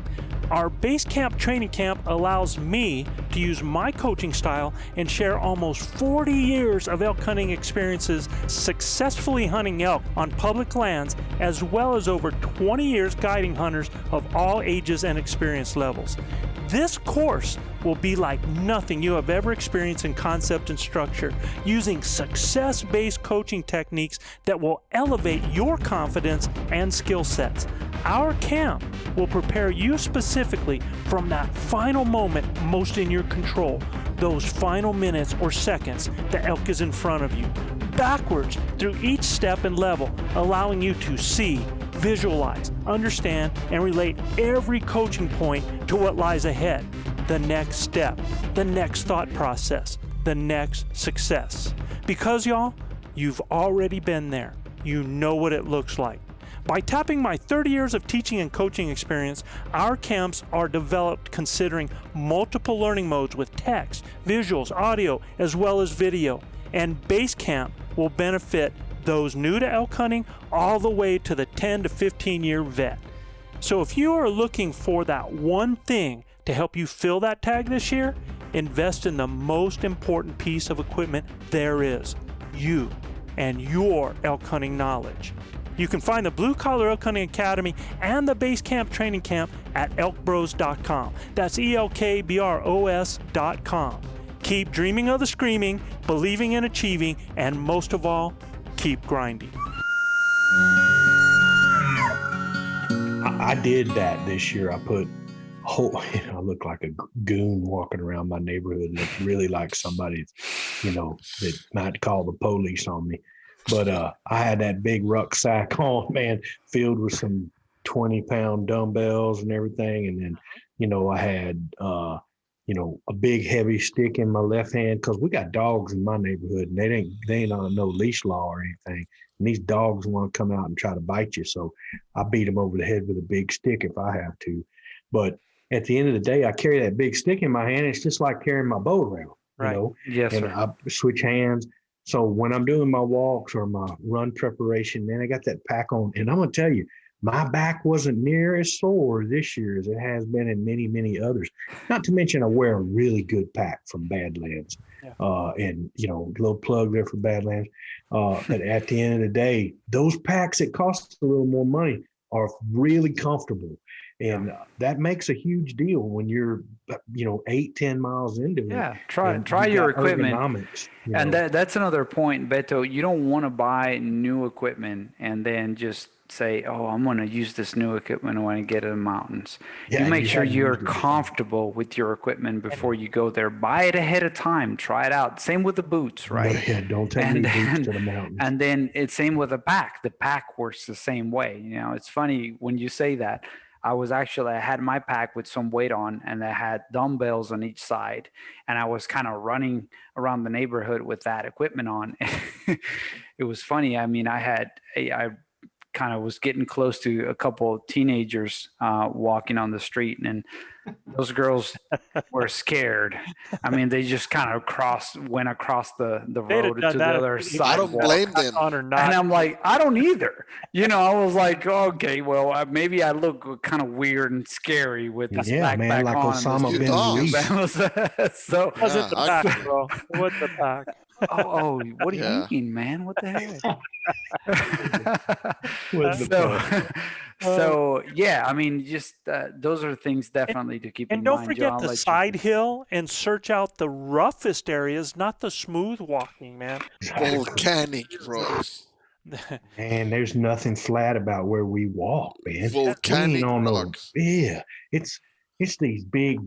Our Base Camp Training Camp allows me to use my coaching style and share almost 40 years of elk hunting experiences successfully hunting elk on public lands, as well as over 20 years guiding hunters of all ages and experience levels. This course will be like nothing you have ever experienced in concept and structure, using success-based coaching techniques that will elevate your confidence and skill sets. Our camp will prepare you specifically from that final moment most in your control, those final minutes or seconds the elk is in front of you, backwards through each step and level, allowing you to see, visualize, understand, and relate every coaching point to what lies ahead, the next step, the next thought process, the next success. Because y'all, you've already been there. You know what it looks like. By tapping my 30 years of teaching and coaching experience, our camps are developed considering multiple learning modes with text, visuals, audio, as well as video. And Base Camp will benefit those new to elk hunting all the way to the 10 to 15 year vet. So if you are looking for that one thing to help you fill that tag this year, invest in the most important piece of equipment there is, you and your elk hunting knowledge. You can find the Blue Collar Elk Hunting Academy and the Base Camp Training Camp at ElkBros.com. That's ElkBros.com. Keep dreaming of the screaming, believing in achieving, and most of all, keep grinding. I did that this year. I put I look like a goon walking around my neighborhood and look really like somebody, that might call the police on me. But I had that big rucksack on, man, filled with some 20-pound dumbbells and everything. And then, I had, a big heavy stick in my left hand because we got dogs in my neighborhood and they ain't on no leash law or anything. And these dogs want to come out and try to bite you. So I beat them over the head with a big stick if I have to. But at the end of the day, I carry that big stick in my hand. It's just like carrying my bow around, Yes, and sir. I switch hands. So when I'm doing my walks or my run preparation, man, I got that pack on. And I'm going to tell you, my back wasn't near as sore this year as it has been in many, many others. Not to mention I wear a really good pack from Badlands. Yeah. And, little plug there for Badlands. But at the end of the day, those packs that cost a little more money are really comfortable. And that makes a huge deal when you're, 8-10 miles into it. Yeah, and try you your got equipment. ergonomics, And that's another point, Beto. You don't want to buy new equipment and then just say, "Oh, I'm going to use this new equipment when I get in the mountains." Yeah, You make you sure hadn't you're used it before. comfortable with your equipment before you go there. Buy it ahead of time. Try it out. Same with the boots, right? Yeah, don't take And me boots then, to the mountains. and then it's same with the pack. The pack works the same way. It's funny when you say that. I had my pack with some weight on, and I had dumbbells on each side, and I was kind of running around the neighborhood with that equipment on. It was funny. I mean, I kind of was getting close to a couple of teenagers walking on the street, and those girls were scared. I mean, they just kind of went across the They'd have road done to that the other if I don't sidewalk. blame them. On or not. And I'm like, I don't either. I was like, okay, well, maybe I look kind of weird and scary with this Yeah, backpack man, like on. Osama You bin dogs. Laden. So, It wasn't the Yeah, pack, bro. It wasn't the pack. what do Yeah. you mean, man? What the heck? With the so, pack. so yeah, I mean, just those are things definitely to keep And in don't mind. forget Joe, I'll the let you side finish. hill and search out the roughest areas, not the smooth walking, man. volcanic rocks. Man, there's nothing flat about where we walk, man. We Volcanic ain't on no, rocks. yeah. It's these big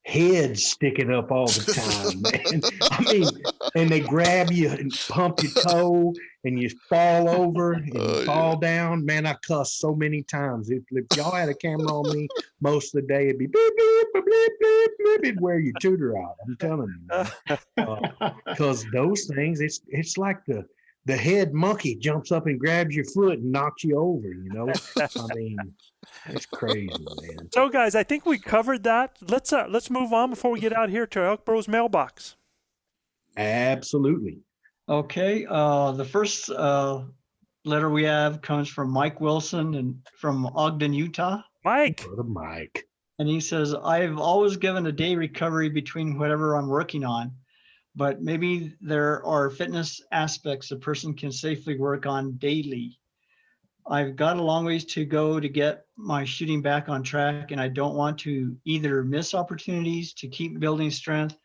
heads sticking up all the time, man. I mean, and they grab you and pump your toe and you fall over and you Oh, fall down. Man, I cussed so many times. If y'all had a camera on me most of the day, it'd be beep, beep, beep, beep, beep, beep. It'd wear your tutor out. I'm telling you, man. Because those things, it's like the head monkey jumps up and grabs your foot and knocks you over, I mean, it's crazy, man. So, guys, I think we covered that. Let's move on before we get out here to Elk Bros mailbox. Absolutely. Okay, the first letter we have comes from Mike Wilson and from Ogden, Utah. Mike. Brother Mike. And he says, I've always given a day recovery between whatever I'm working on, but maybe there are fitness aspects a person can safely work on daily. I've got a long ways to go to get my shooting back on track, and I don't want to either miss opportunities to keep building strength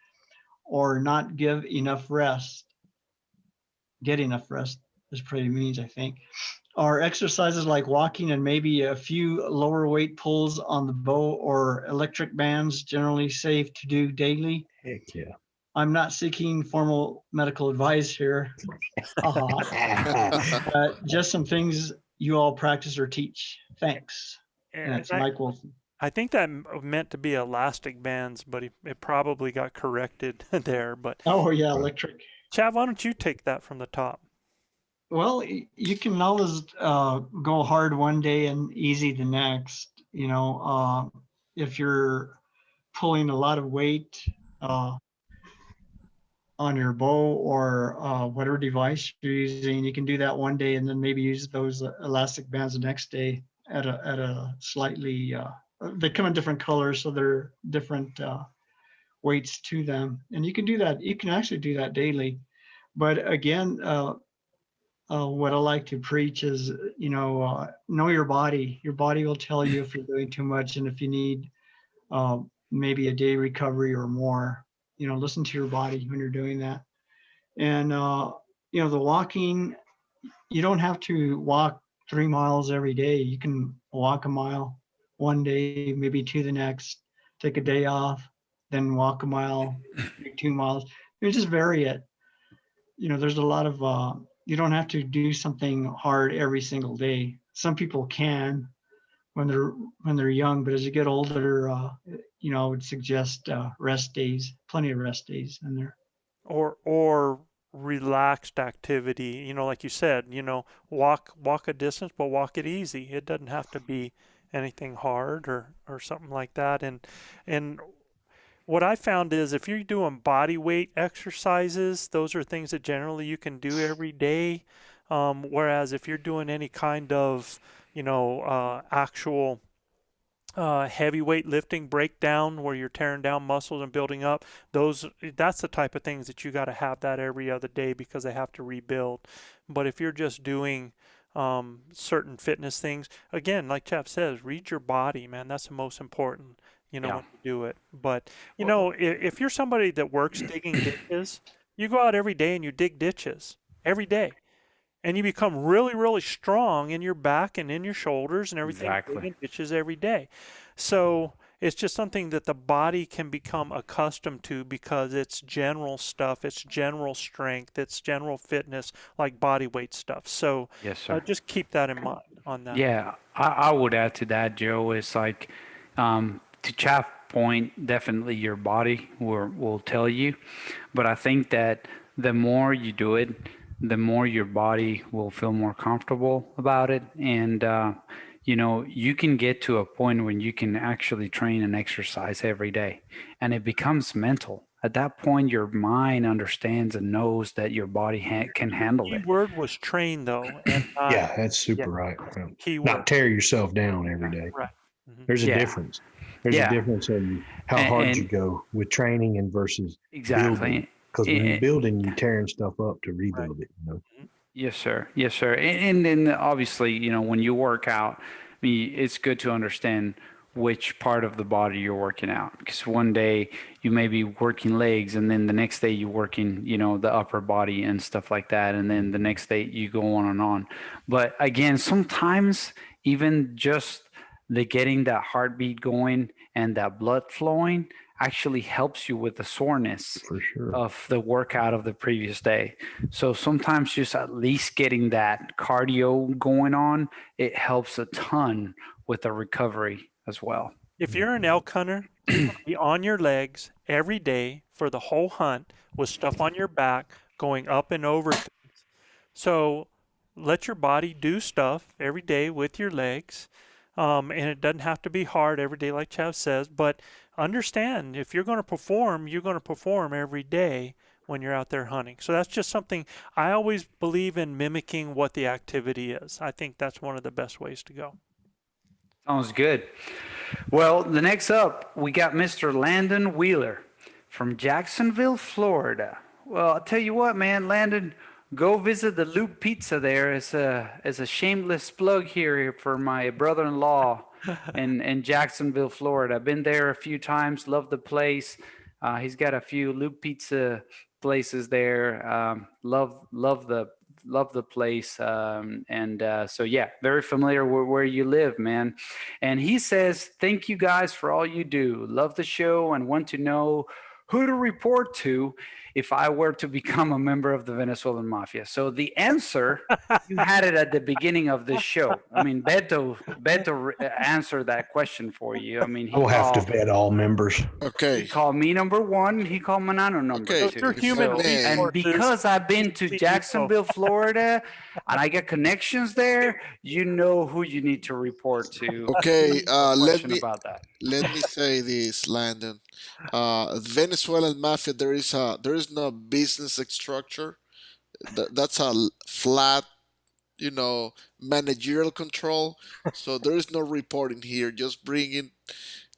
or not get enough rest is pretty means, I think. Are exercises like walking and maybe a few lower weight pulls on the bow or electric bands generally safe to do daily? Heck yeah. I'm not seeking formal medical advice here. Just some things you all practice or teach. Thanks. And that's Mike Wilson. I think that meant to be elastic bands, but it probably got corrected there. But oh yeah, electric. Chad, why don't you take that from the top? Well, you can always go hard one day and easy the next. If you're pulling a lot of weight on your bow or whatever device you're using, you can do that one day and then maybe use those elastic bands the next day at a slightly. They come in different colors, so they're different weights to them, and you can do that. You can actually do that daily. But again, what I like to preach is, know your body. Your body will tell you if you're doing too much and if you need maybe a day recovery or more. Listen to your body when you're doing that. And, the walking, you don't have to walk 3 miles every day. You can walk a mile one day, maybe 2 the next, take a day off, then walk a mile, 2 miles. Just vary it. There's a lot of, you don't have to do something hard every single day. Some people can when they're young, but as you get older, I would suggest rest days, plenty of rest days in there. Or relaxed activity, like you said, walk a distance, but walk it easy. It doesn't have to be anything hard or something like that. And what I found is if you're doing body weight exercises, those are things that generally you can do every day. Whereas if you're doing any kind of, actual heavyweight lifting breakdown where you're tearing down muscles and building up, that's the type of things that you got to have that every other day because they have to rebuild. But if you're just doing certain fitness things. Again, like Jeff says, read your body, man. That's the most important, when you do it. But, if you're somebody that works digging ditches, you go out every day and you dig ditches every day. And you become really, really strong in your back and in your shoulders and everything, Exactly. digging ditches every day. So it's just something that the body can become accustomed to because it's general stuff, it's general strength, it's general fitness, like body weight stuff. So Yes, sir. just keep that in mind on that. Yeah, I would add to that, Joe. It's like, to Chaff point, definitely your body will tell you. But I think that the more you do it, the more your body will feel more comfortable about it. And, you can get to a point when you can actually train and exercise every day, and it becomes mental. At that point, your mind understands and knows that your body can handle Key it. word was train, though. And Yeah, that's super right. key Not word. tear yourself down every day. Right. Mhm. There's a Yeah. difference. There's Yeah. a difference in how hard you And go with training and versus exactly. building. Because when Eh, you're building, you're tearing stuff up to rebuild it. Yes, sir. Yes, sir. And then obviously, when you work out, I mean, it's good to understand which part of the body you're working out. Because one day you may be working legs, and then the next day you're working, the upper body and stuff like that. And then the next day you go on and on. But again, sometimes even just the getting that heartbeat going and that blood flowing actually helps you with the soreness For sure. of the workout of the previous day. So sometimes just at least getting that cardio going on, it helps a ton with the recovery as well. If you're an elk hunter, you're going to be on your legs every day for the whole hunt with stuff on your back going up and over things. So let your body do stuff every day with your legs. And it doesn't have to be hard every day, like Chav says, but understand if you're going to perform, you're going to perform every day when you're out there hunting. So that's just something I always believe in, mimicking what the activity is. I think that's one of the best ways to go. Sounds good. Well, the next up, we got Mr. Landon Wheeler from Jacksonville, Florida. Well, I'll tell you what, man, Landon, go visit the Loop Pizza there as a shameless plug here for my brother-in-law in Jacksonville, Florida. I've been there a few times, love the place. He's got a few Loop Pizza places there. Love the place. So yeah, very familiar with where you live, man. And he says, thank you guys for all you do. Love the show and want to know who to report to if I were to become a member of the Venezuelan Mafia. So the answer, you had it at the beginning of this show. I mean, Beto answered that question for you. I mean, I'll have to vet all members. he Okay. called me number one. He called Manano number Okay. two. You're human resources. And because I've been to Jacksonville, Florida, and I get connections there, you know who you need to report to. Okay. Question about that. Let me say this, Landon. Venezuelan mafia. There is no business structure. That's a flat, managerial control. So there is no reporting here. Just bring in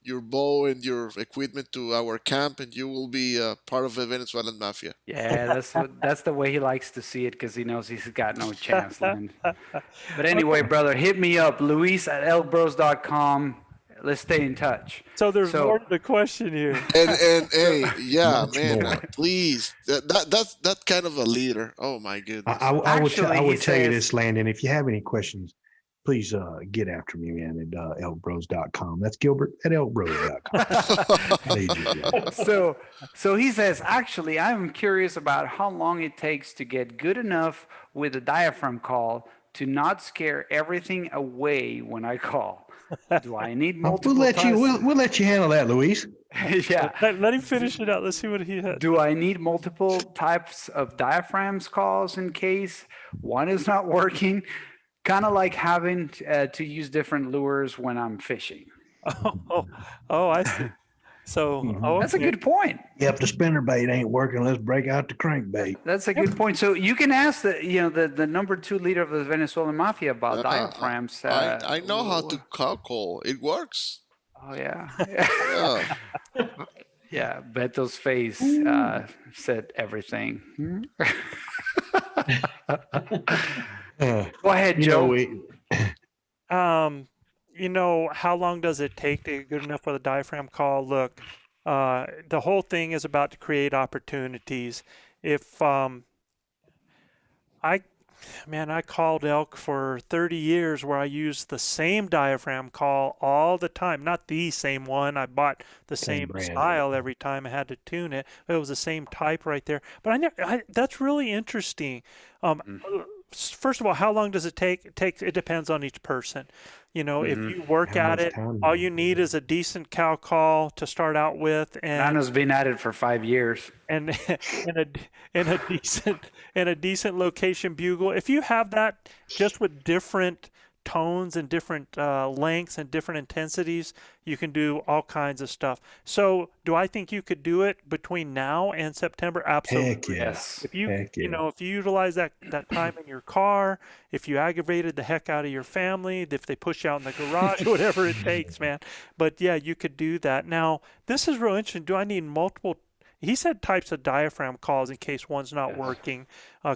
your bow and your equipment to our camp, and you will be part of the Venezuelan mafia. Yeah, that's the way he likes to see it because he knows he's got no chance, Landon. But anyway, brother, hit me up, Luis at ElkBros.com. Let's stay in touch. So there's more to the question here. And hey, yeah, Much man, more. please, that's kind of a leader. Oh my goodness. I would Actually, he tell you says- this, Landon. If you have any questions, please get after me, man, at ElkBros.com. That's Gilbert at ElkBros.com. So he says, actually, I'm curious about how long it takes to get good enough with a diaphragm call to not scare everything away when I call. Do I need multiple We'll times? let you handle that, Luis. Yeah. Let him finish it out. Let's see what he had. Do I need multiple types of diaphragms calls in case one is not working? Kind of like having to use different lures when I'm fishing. Oh, I see. So That's a good point. If the spinnerbait ain't working, let's break out the crankbait. That's a good point. So you can ask the number 2 leader of the Venezuelan Mafia about diaphragms. I know how to call. It works. Oh yeah. Yeah. Yeah, Beto's face said everything. Go ahead, You know, Joe. How long does it take to get good enough with a diaphragm call? Look, the whole thing is about to create opportunities. If I called elk for 30 years where I used the same diaphragm call all the time. Not the same one. I bought the same brand. style every time I had to tune it. But it was the same type right there. But that's really interesting. First of all, how long does it take? It depends on each person. If you work How at much it, time all do you need is a decent cow call to start out with, and Nana's been at it for 5 years. and in a decent location bugle. If you have that just with different tones and different lengths and different intensities, you can do all kinds of stuff. So do I think you could do it between now and September? Absolutely. Heck yeah. Yes. If you Heck yeah. if you utilize that time in your car, if you aggravated the heck out of your family, if they push you out in the garage, whatever it takes, man. But yeah, you could do that. Now, this is real interesting. Do I need multiple? He said types of diaphragm calls in case one's not working,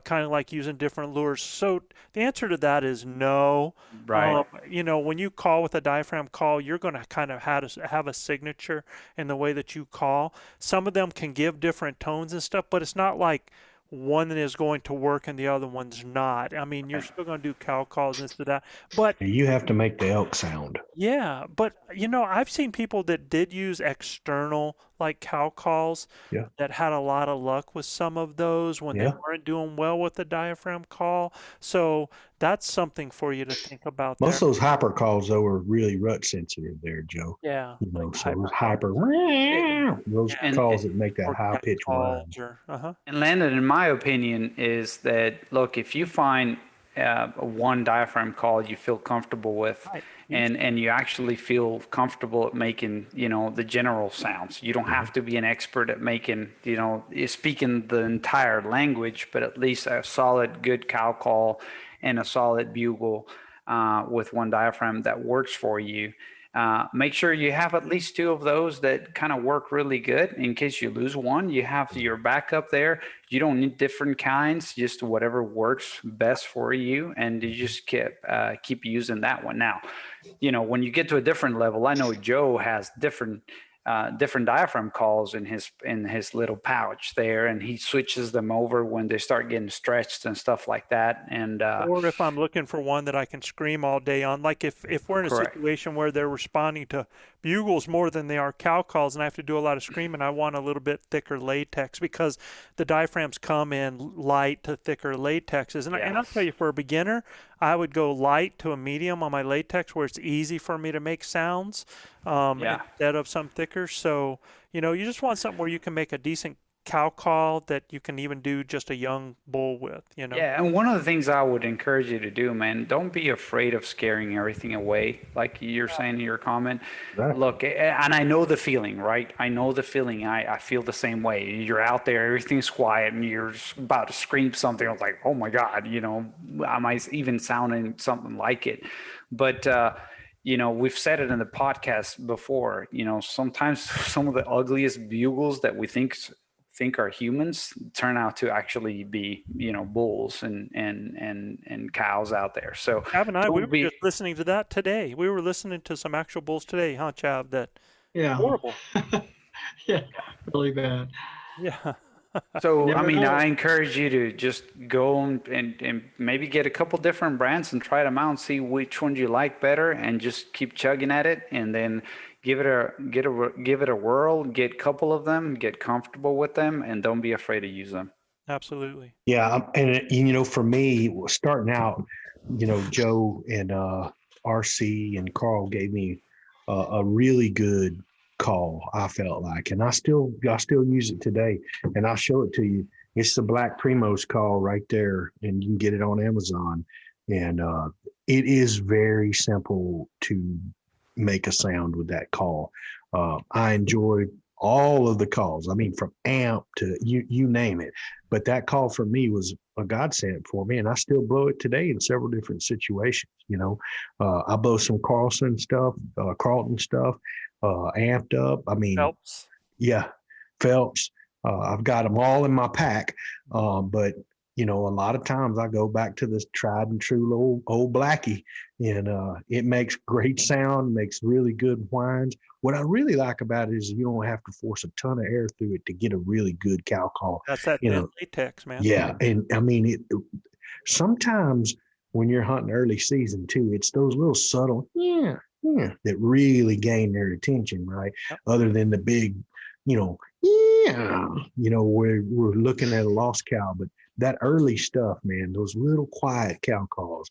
kind of like using different lures. So the answer to that is no. Right. When you call with a diaphragm call, you're going to kind of have a signature in the way that you call. Some of them can give different tones and stuff, but it's not like one is going to work and the other one's not. I mean, you're still going to do cow calls and stuff that. But You have to make the elk sound. yeah, but I've seen people that did use external like cow calls Yeah. that had a lot of luck with some of those when they Yeah. weren't doing well with the diaphragm call. So that's something for you to think about Most there. of those hyper calls, though, are really rut sensitive there, Joe. Yeah, like So those hyper those And- calls that make that or high cat pitch whine. calls or uh-huh. And Landon, in my opinion, is that look, if you find one diaphragm call you feel comfortable with, Right. and you actually feel comfortable at making, the general sounds. You don't have to be an expert at making, speaking the entire language, but at least a solid, good cow call and a solid bugle with one diaphragm that works for you. Make sure you have at least two of those that kind of work really good. In case you lose one, you have your backup there. You don't need different kinds, just whatever works best for you, and you just keep using that one. Now, when you get to a different level, I know Joe has different diaphragm calls in his little pouch there, and he switches them over when they start getting stretched and stuff like that. And Or if I'm looking for one that I can scream all day on, like if we're in a Correct. situation where they're responding to bugles more than they are cow calls and I have to do a lot of screaming, I want a little bit thicker latex because the diaphragms come in light to thicker latexes. And I'll tell you, for a beginner, I would go light to a medium on my latex where it's easy for me to make sounds instead of some thicker. So, you just want something where you can make a decent cow call that you can even do just a young bull with, Yeah, and one of the things I would encourage you to do, man, don't be afraid of scaring everything away, like you're saying in your comment. Right. Look, and I know the feeling, right? I know the feeling. I feel the same way. You're out there, everything's quiet, and you're about to scream something. I was like, oh my God, am I even sounding something like it? But we've said it in the podcast before. Sometimes some of the ugliest bugles that we think are humans turn out to actually be, bulls and cows out there. So Chav and I, we were just listening to that today. We were listening to some actual bulls today, huh, Chav? That horrible. Yeah, really bad. Yeah. So, Never know. I encourage you to just go and maybe get a couple different brands and try them out and see which ones you like better, and just keep chugging at it, and then give it a whirl, get a couple of them, get comfortable with them, and don't be afraid to use them. Absolutely. Yeah, and for me, starting out, Joe and RC and Carl gave me a really good call, I felt like, and I still use it today, and I'll show it to you. It's the Black Primos call right there, and you can get it on Amazon, and it is very simple to make a sound with that call. I enjoyed all of the calls. I mean, from amp to you name it. But that call for me was a godsend for me, and I still blow it today in several different situations. I blow some Carlton stuff, amped up. I mean, Phelps. yeah, Phelps. I've got them all in my pack, but a lot of times I go back to this tried and true old Blackie, and it makes great sound, makes really good whines. What I really like about it is you don't have to force a ton of air through it to get a really good cow call. That's that thin latex, man. Yeah, and I mean, sometimes when you're hunting early season too, it's those little subtle that really gain their attention, right? Yep. Other than the big, we're looking at a lost cow, but that early stuff, man, those little quiet cow calls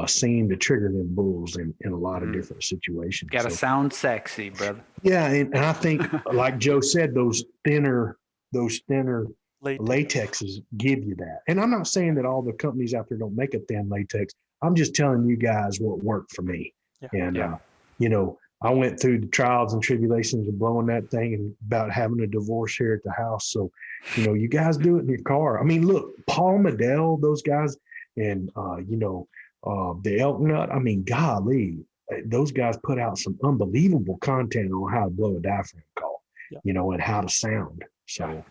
seem to trigger them bulls in a lot of different situations. Got to sound sexy, brother. Yeah, and I think, like Joe said, those thinner latexes give you that. And I'm not saying that all the companies out there don't make a thin latex. I'm just telling you guys what worked for me. Yeah. And I went through the trials and tribulations of blowing that thing and about having a divorce here at the house. So, you guys do it in your car. I mean, look, Paul Medell, those guys, and the Elk Nut. I mean, golly, those guys put out some unbelievable content on how to blow a diaphragm call, and how to sound. So,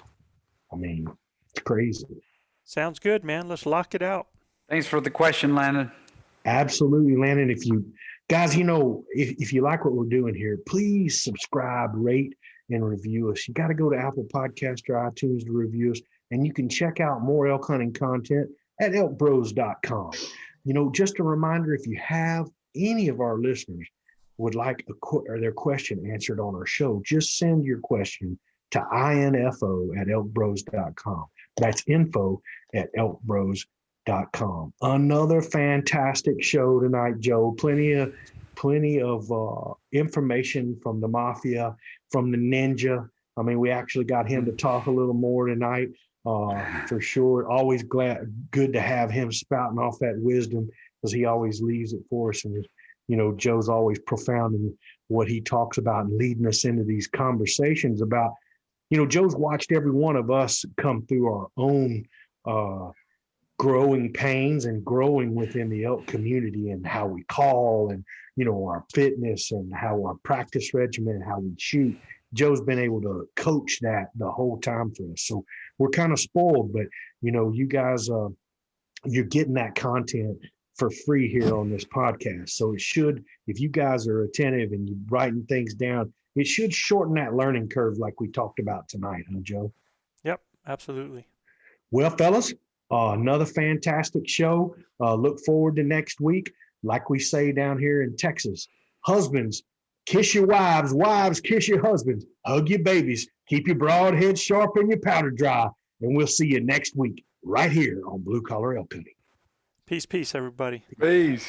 I mean, it's crazy. Sounds good, man. Let's lock it out. Thanks for the question, Landon. Absolutely, Landon. If you guys, if you like what we're doing here, please subscribe, rate, and review us. You got to go to Apple Podcasts or iTunes to review us, and you can check out more elk hunting content at ElkBros.com. Just a reminder, if you have any of our listeners would like their question answered on our show, just send your question to info@elkbros.com. That's info@elkbros.com. Another fantastic show tonight, Joe. Plenty of information from the Mafia, from the Ninja. I mean, we actually got him to talk a little more tonight, for sure. Always good to have him spouting off that wisdom, because he always leaves it for us. And Joe's always profound in what he talks about and leading us into these conversations about. Joe's watched every one of us come through our own growing pains and growing within the elk community, and how we call, and our fitness, and how our practice regimen, how we shoot. Joe's been able to coach that the whole time for us. So we're kind of spoiled, but you guys, you're getting that content for free here on this podcast. So it should, if you guys are attentive and you're writing things down, it should shorten that learning curve like we talked about tonight, huh, Joe? Yep, absolutely. Well, fellas, another fantastic show. Look forward to next week. Like we say down here in Texas, husbands, kiss your wives. Wives, kiss your husbands. Hug your babies. Keep your broad head sharp and your powder dry. And we'll see you next week right here on Blue Collar Elk Hunting. Peace, everybody. Peace.